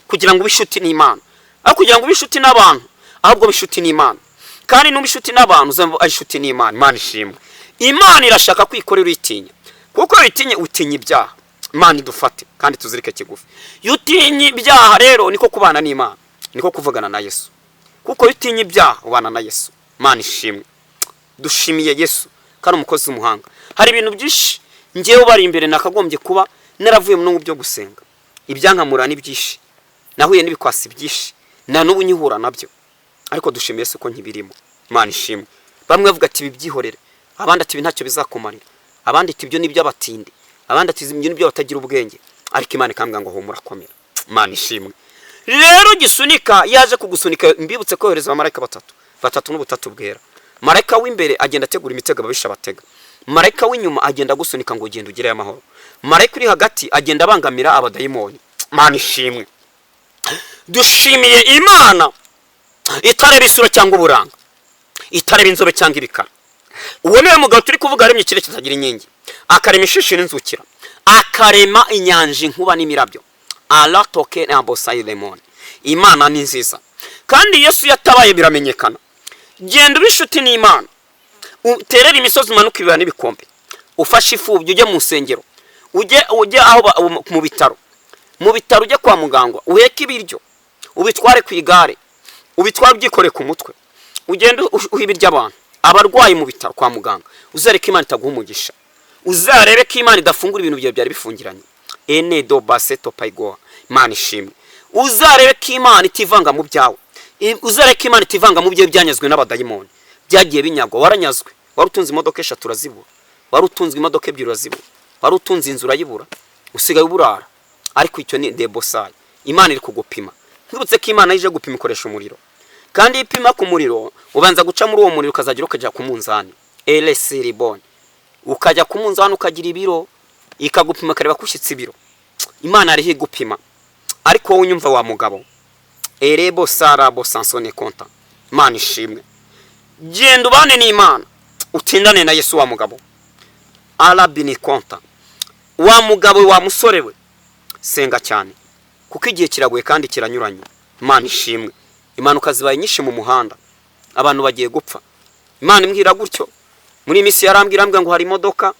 kugira ngo ubishuti n'Imana, aho kugira ngo ubishuti n'abantu, ahubwo bishuti n'Imana. Kandi n'ubishuti n'abantu uzamva ayishuti n'Imana. Imana ishimwe. Imana irashaka kwikorera uyitinya, kuko uyitinye utinya ibyaha. Imana idufate kandi tuzirike kigufi. Yutinye ibyaha rero niko kubana n'Imana, niko kuvugana na Yesu, kuko yutinye ibyaha ubana na Yesu. Imana ishimwe. Dushimiye Yesu kandi umukozi w'umuhanga. Hari ibintu byinshi ngewe bari imbere nakagombye kuba naravuye mu byo gusenga, ibyankamura n'ibyinshi, nahuye n'ibikwasi byinshi, na n'ubu nyihura nabyo, ariko dushimiye Yesu ko nkibirimo. Imana ishimwe. Bamwe bavuga ati bibyihorere, abandi ati ntacyo bizakumarira, abandi ati ibyo nibyo abatindi, abandi ati ibyo nibyo batagira ubwenge, ariko Imana ikambwira ngo humura komera. Imana ishimwe. Rero gisunika yaje kugusunika, mbibutse ko yohereza abamarayika batatu n'ubutatu bwera. Marayika w'imbere agenda ategura imitego ababisha batega, marayika w'inyuma agenda gusunika ngo ugende ugire amahoro, marayika uri hagati agenda abangamira abadayimoni. Imana ishimwe. Dushimiye Imana itareba isura cyangwa uburanga, itareba inzobe cyangwa ibikara. Uwo niwe mugabo turi kuvuga aremye ikirere kitagira inkingi, akarema ishishi n'inzukira, akarema inyanja inkuba n'imirabyo. Alatoke na bosayi lemon. Imana ni nziza kandi Yesu yatabaye biramenyekana. Genda ubishuti n'Imana, uterera imisozi umanuka ibibaya n'ibikombe, ufashe ifubyi ujye mu nsengero, ujye aho mu bitaro ujye kwa muganga, uheke ibiryo ubitware ku igare, ubitware ubyikore ku mutwe, ugende uhibirya abantu abarwayi mu bitaro kwa muganga. Uzareke Imana itaguha umugisha, uzarebe ko Imana idafungura ibintu byawe byari bifungiranye. Ene do baseto paigoa. Imana ishimwe. Uzarebe ko Imana itivanga mu byawe, uzareke Imana itivanga mu byo byanyazwe n'abadayimoni, byagiye binyagwa. Waranyazwe, warutunze imodoka 3 urazibura, warutunze imodoka 2 urazibura, warutunze inzu urayibura, usigaye uburara. Ariko icyo ni debosai. Imana iri kugupima. Nkibutse ko Imana ije gupima ikoresha umuriro, kandi ipima ku muriro ubanza guca muri uwo muriro ukazagira ukajya ku munzani elesiribone, ukajya ku munzani ukagira ibiro, ikagupima kareba kushyitsa ibiro. Imana ariho igupima. Ariko wowe unyumva wa mugabo, erebo sarabo sansone konta. Imana ishimwe. Genda ubane n'Imana, utindane na Yesu wa mugabo. Arabini konta. Wa mugabo wa musore we, senga cyane, kuko igihe kiraguye kandi kiranyuranye. Imana ishimwe. Impanuka zibaye nyinshi mu muhanda, abantu bagiye gupfa. Imana imbwira gutyo, muri misi yarambwira ngo hari imodoka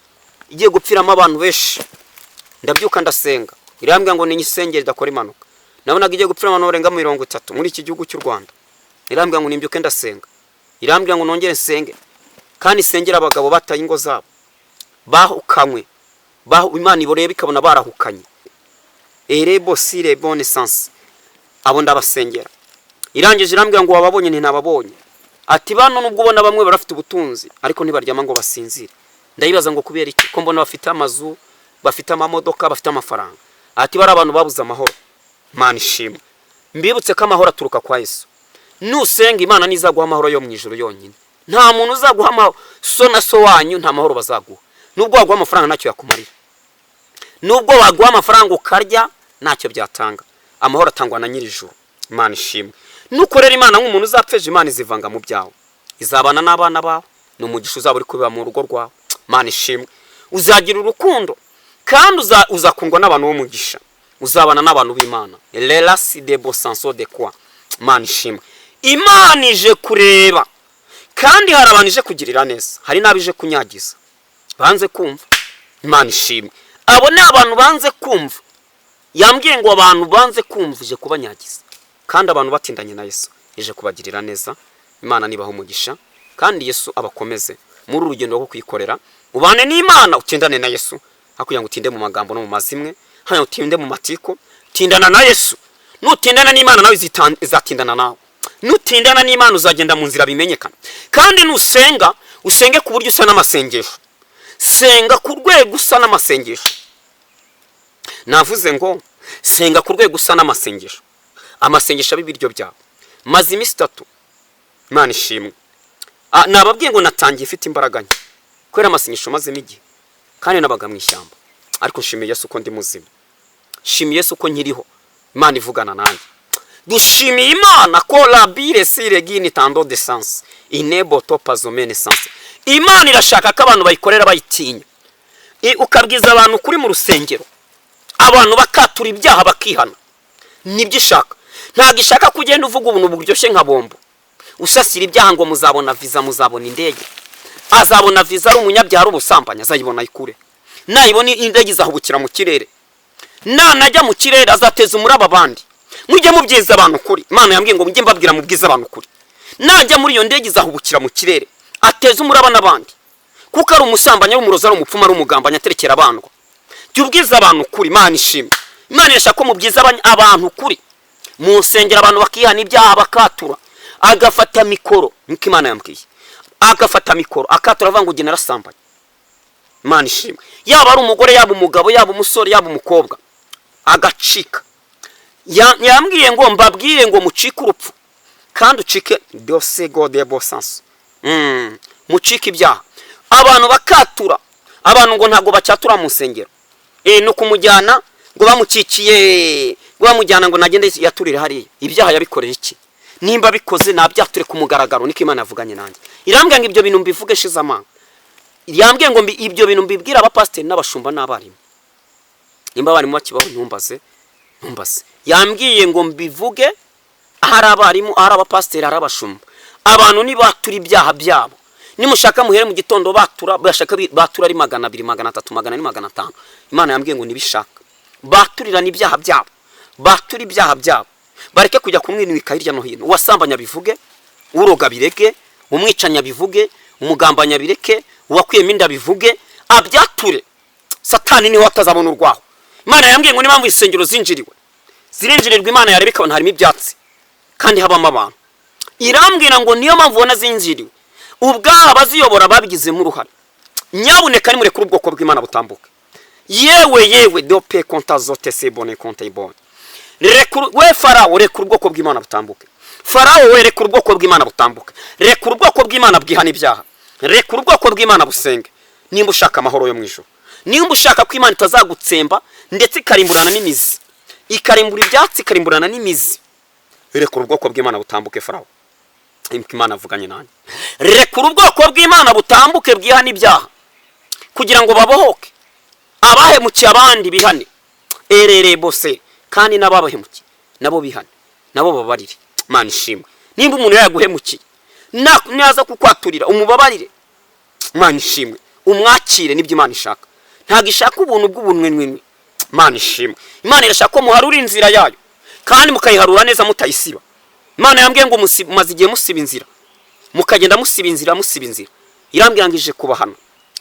igiye gupfiramo abantu benshi. Ndabyuka ndasenga, irambwira ngo ninyisengere idakora impanuka. Nabonaga igiye gupfira abantu barenga 30 muri iki gihugu cy'u Rwanda. Irambwira ngo nimbyuke ndasenga, irambwira ngo nongere nsenge, kandi sengera abagabo bataye ingo zabo, bahukanywe, Imana iboreye bikabona barahukanye. Erebo sire bonne sens, abo ndabasengera. Irangije irambwira ngo wababonye ntababonye, ati bano nubwo ubona bamwe barafite ubutunzi ariko ntibaryama ngo basinzire. Ndayibaza ngo kubera iki ko mbona bafite amazu, bafite amamodoka, bafite amafaranga. Ati bari abantu babuze amahoro. Imana ishimwe. Mbibutse ko amahoro aturuka kwa Yesu. Nusenga Imana nizaguha amahoro yo mu ijuru yonyine. Nta muntu uzaguha amahoro, so na so wanyu nta mahoro bazaguha. Nubwo waguha amafaranga ntacyo yakumarira, nubwo waguha amafaranga ukarya ntacyo byatanga. Amahoro atangwa na Nyirijuru. Imana ishimwe. Nukorera Imana nk'umuntu uzapfeje, Imana izivanga mu byawe, izabana n'abana bawe, n'umugisha uzaba uri kubiba mu rugo rwawe. Imana ishimwe. Uzagira urukundo kandi uzakundwa n'abantu b'umugisha, uzabana n'abantu b'Imana. Relasi de bosanso de quoi. Imana ishimwe. Imana ije kureba kandi hari abantu ije kugirira neza, hari n'abije kunyagiza banze kumva. Imana ishimwe. Abo ni abantu banze kumva. Yambwiye ngo abantu banze kumva ije kubanyagiza, kandi abantu batindanye na Yesu ije kubagirira neza. Imana nibaho umugisha kandi Yesu abakomeze muri urugendo rwo kwikorera. Ubane n'Imana, utindane na Yesu, hakugira ngo utinde mu magambo no mu mazimwe, hanya utinde mu matiko. Tindana na Yesu. Nutindana n'Imana nawe izatindana nawe. Nutindana n'Imana uzagenda mu nzira bimenyekana. Kandi nusenga, usenge ku buryo usa n'amasengesho. Senga ku rwego usa n'amasengesho. Navuze ngo senga ku rwego usa n'amasengesho. Amasengesho abibiryo byawe. Maze iminsi 3. Imana ishimwe. Nababwiye ngo natangiye ifite imbaraga nke, kwera amasengesho maze igihe, kandi nabaga mu ishyamba. Ariko nshimiye Yesu ko ndi muzima. shimiye Yesu ko nkiriho Imana ivugana nanjye. Dushimiye Imana ko labire siregini tando de sens inebo topazomene sens. Imana irashaka ko abantu bayikorera bayitinya. Ukabwiza abantu kuri mu rusengero, abantu bakatura ibyaha bakihana, nibyo ishaka. Ntago ishaka kugenda uvuga ubuntu buryoshye nka bombo usasira ibyaha ngo muzabona visa, muzabona indege. Azabona visa ari umunyabyaha ari ubusambanya, azayibona ikure. Nayibona indege izahubukira mu kirere, najya mu kirere azateza umuraba abandi. Mujye mubyiza abantu kuri. Imana yambwiye ngo mujye mbabwira mubwiza abantu kuri. Najya muri iyo ndege izahubukira mu kirere, ateza umuraba n'abandi, kuko ari umusambanya, ari umurozi, ari umupfumu, ari umugambanya, aterekera abandwa. Jya ubwiza abantu kuri. Imana ishimwe. Imana irashaka ko mubyiza abantu kuri. Mu nsengero abantu bakihana ibyaha bakatura, agafata mikoro, niko Imana yambwiye, agafata mikoro akatura avuga ngo ugena rasambanya. Imana ishimwe. Yaba ari umugore, yaba umugabo, yaba umusore, yaba umukobwa, agacika. Yambwiye ngo mbabwire ngo mucike urupfu kandi ucike dose gode bosans. Mucike ibyaha. Abantu bakatura, abantu ngo ntago bacyatura mu nsengero. No kumujyana ngo bamucikiye, ngo bamujyana ngo nagende yaturire hariya. Ibyaha yabikoreye iki? Nimba bikoze nabyature ku mugaragaro, niko Imana yavuganye nanjye. Irambwiye ngo ibyo bintu mbivuge shize amanga. Irambwiye ngo ibyo bintu mbibwira abapasiteri n'abashumba n'abarimu. Nimba abarimu bakibaho ntumbaze. Yambwiye ngo mbivuge ahari abarimu, ahari abapasiteri, ahari abashumba. Abantu ni batura ibyaha byabo. Nimushaka muhere mu gitondo batura, bashaka batura ari 200, 300, 400, 500. Imana yambwiye ngo nibishaka baturira n'ibyaha byabo, batura ibyaha byabo, bareke kujya kumwinika hirya no hino. Uwasambanya bivuge, uroga bireke, umwicanya bivuge, umugambanya bireke, uwakwiyemo inda bivuge, abyature. Satani niho atazabona urwaho. Imana yambwiye ngo nimpamvu isengero zinjiriwe, zirinjirirwa Imana yarebeka abantu harimo ibyatsi kandi habamo abantu. Irambwira ngo niyo mpamvu ubona zinjiriwe, ubwabo baziyobora babigizemo uruhare. Nyabuneka nimure kuri ubwoko bw'Imana butambuke. Yewe dope konta zote sebone konta ibone. We Farao rekura ubwoko bw'Imana butambuke. Farao we rekura ubwoko bw'Imana butambuke. Rekura ubwoko bw'Imana bwihana ibyaha. Rekura ubwoko bw'Imana busenge. Nimba ushaka amahoro yo mu ijuru, nimba ushaka ko Imana itazagutsemba ndetse ikarimburana n'imizi, ikarimbura ibyatsi, ikarimburana n'imizi, rekura ubwoko bw'Imana butambuke. Farao Imana avuganye nanjye. Rekura ubwoko bw'Imana butambuke bwihana ibyaha kugira ngo babohoke. Abahemukiye abandi bihane, bose kandi n'ababahemukiye nabo bihane, nabo babarire. Imana ishimwe. Nimba umuntu yaguhemukiye naza kukwaturira, umubabarire. Imana ishimwe. Umwakire, nibyo Imana ishaka. Ntago ishaka ubuntu bw'ubunwenwenwe. Imana ishimwe. Imana irashaka ko muharura inzira yayo kandi mukayiharura neza mutayisiba. Imana yambwiye ngo maze igihe musiba inzira, mukagenda musiba inzira. Irambwira ngo ije kubahana,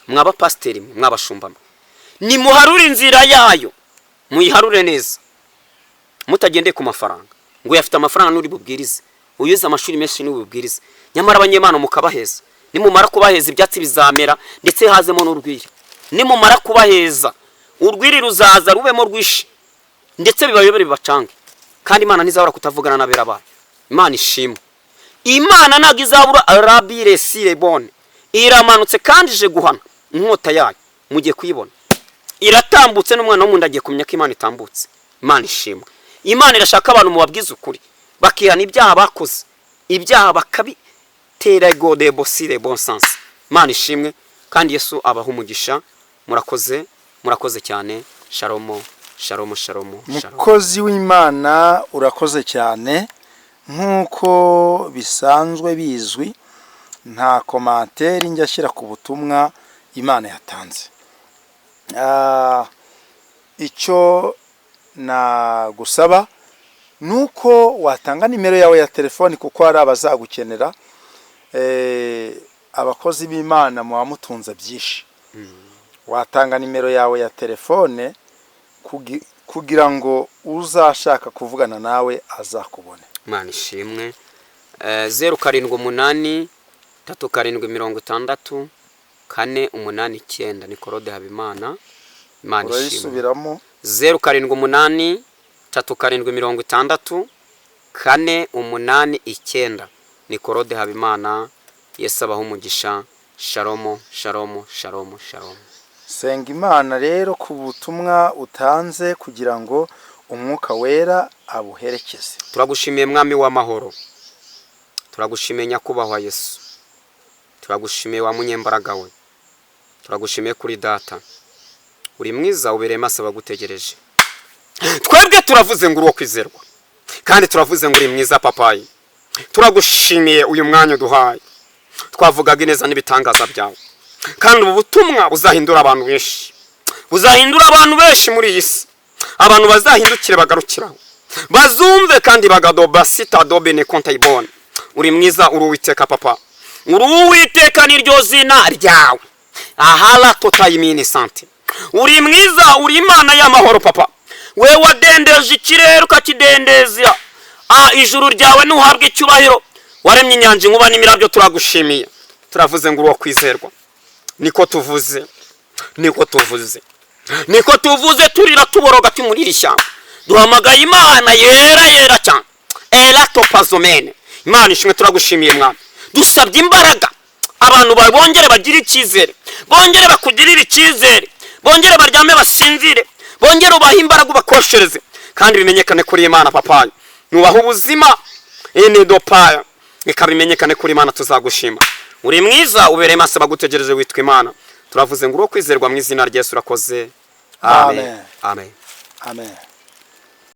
mwaba pasiteri, mwabashumba, ni muharura inzira yayo, muyiharure neza, mutagendeye ku mafaranga ngo yafite amafaranga n'uri bubwirize, uyuze amashuri menshi n'uri bubwirize. Nyamara abanyemana mukabaheza, nimumara kubaheza ibyatsi bizamera ndetse hazemo n'urwiri. Nimumara kubaheza urwiri ruzaza rubemo rwishi ndetse bibayobere bibacange, kandi Imana ntizabura kutavugana n'abera bayo. Imana ishimwe. Imana ntago izabura rabire sirebone. Iramanutse kandi ije guhana. Inkota yayo mugiye kuyibona, iratambutse n'umwana w'umuntu agiye kumenya ko Imana itambutse. Imana ishimwe. Imana irashaka abantu mubabwiza ukuri, bakihana ibyaha bakoze, ibyaha bakabitera gode bosire bon sens. Imana ishimwe kandi Yesu abaha umugisha. Murakoze cyane. Shalom. Mukozi w'Imana urakoze cyane. Nkuko bisanzwe bizwi, nta komanteri njya shyira ku butumwa Imana yatanze. Icyo nagusaba nuko watanga nimero yawe ya telefoni, kuko hari abazagukenera. Abakozi b'Imana muwamutunza byinshi. Watanga nimero yawe ya telefone kugira ngo uzashaka kuvugana nawe azakubone. Imana ishimwe. 078 3760 489 ni Claude Habimana. Imana ishimwe. Urayisubiramo. 078 3760 489 ni Claude Habimana. Yesu abaha umugisha. Shalom. senga Imana rero ku butumwa utanze kugira ngo umwuka wera abuherekeze. Turagushimiye mwami w'amahoro, turagushimiye nyakubahwa Yesu, turagushimiye wa munyembaraga we, turagushimiye kuri data, uri mwiza ubereye maso bagutegereje. Twebwe turavuze ngo uri wo kwizerwa, kandi turavuze ngo uri mwiza papayi. Turagushimiye uyu mwanya uduhaye, twavugaga ineza n'ibitangaza byawe, kandi ubu butumwa buzahindura abantu benshi, buzahindura abantu benshi muri iyi si. Abantu bazahindukire bagarukiraho, bazumve kandi bagadoba sita dobe ne kontayibone. Uri mwiza, uri Uwiteka papa, uri Uwiteka niryo zina ryawe. Ahala totayimini sante. Uri mwiza, uri Imana y'amahoro papa, we wadendeje ikirere ukakidendeza ijuru ryawe nuhabwe icyubahiro. Waremye inyanja inkuba n'imirabyo, turagushimiye. Turavuze ngo uri wo kwizerwa. Niko tuvuze, niko tuvuze, niko tuvuze, turira tuboroga muri iri shyamba. Duhamagaye Imana yera cyane, elatopazomene. Imana ishimwe, turagushimiye mwami. Dusabye imbaraga abantu bongere bagire icyizere, bongere bakugirire icyizere, bongere baryame basinzire, bongere ubahe imbaraga ubakoshereze, kandi bimenyekane kuri Imana papayi. Nubaha ubuzima ene dopaya, bikabimenyekane kuri Imana. Tuzagushima, uri mwiza ubereye maso bagutegereje, witwa Imana. Turavuze ngo uri wo kwizerwa mu izina rya Yesu urakoze. Amen. Amen. Amen.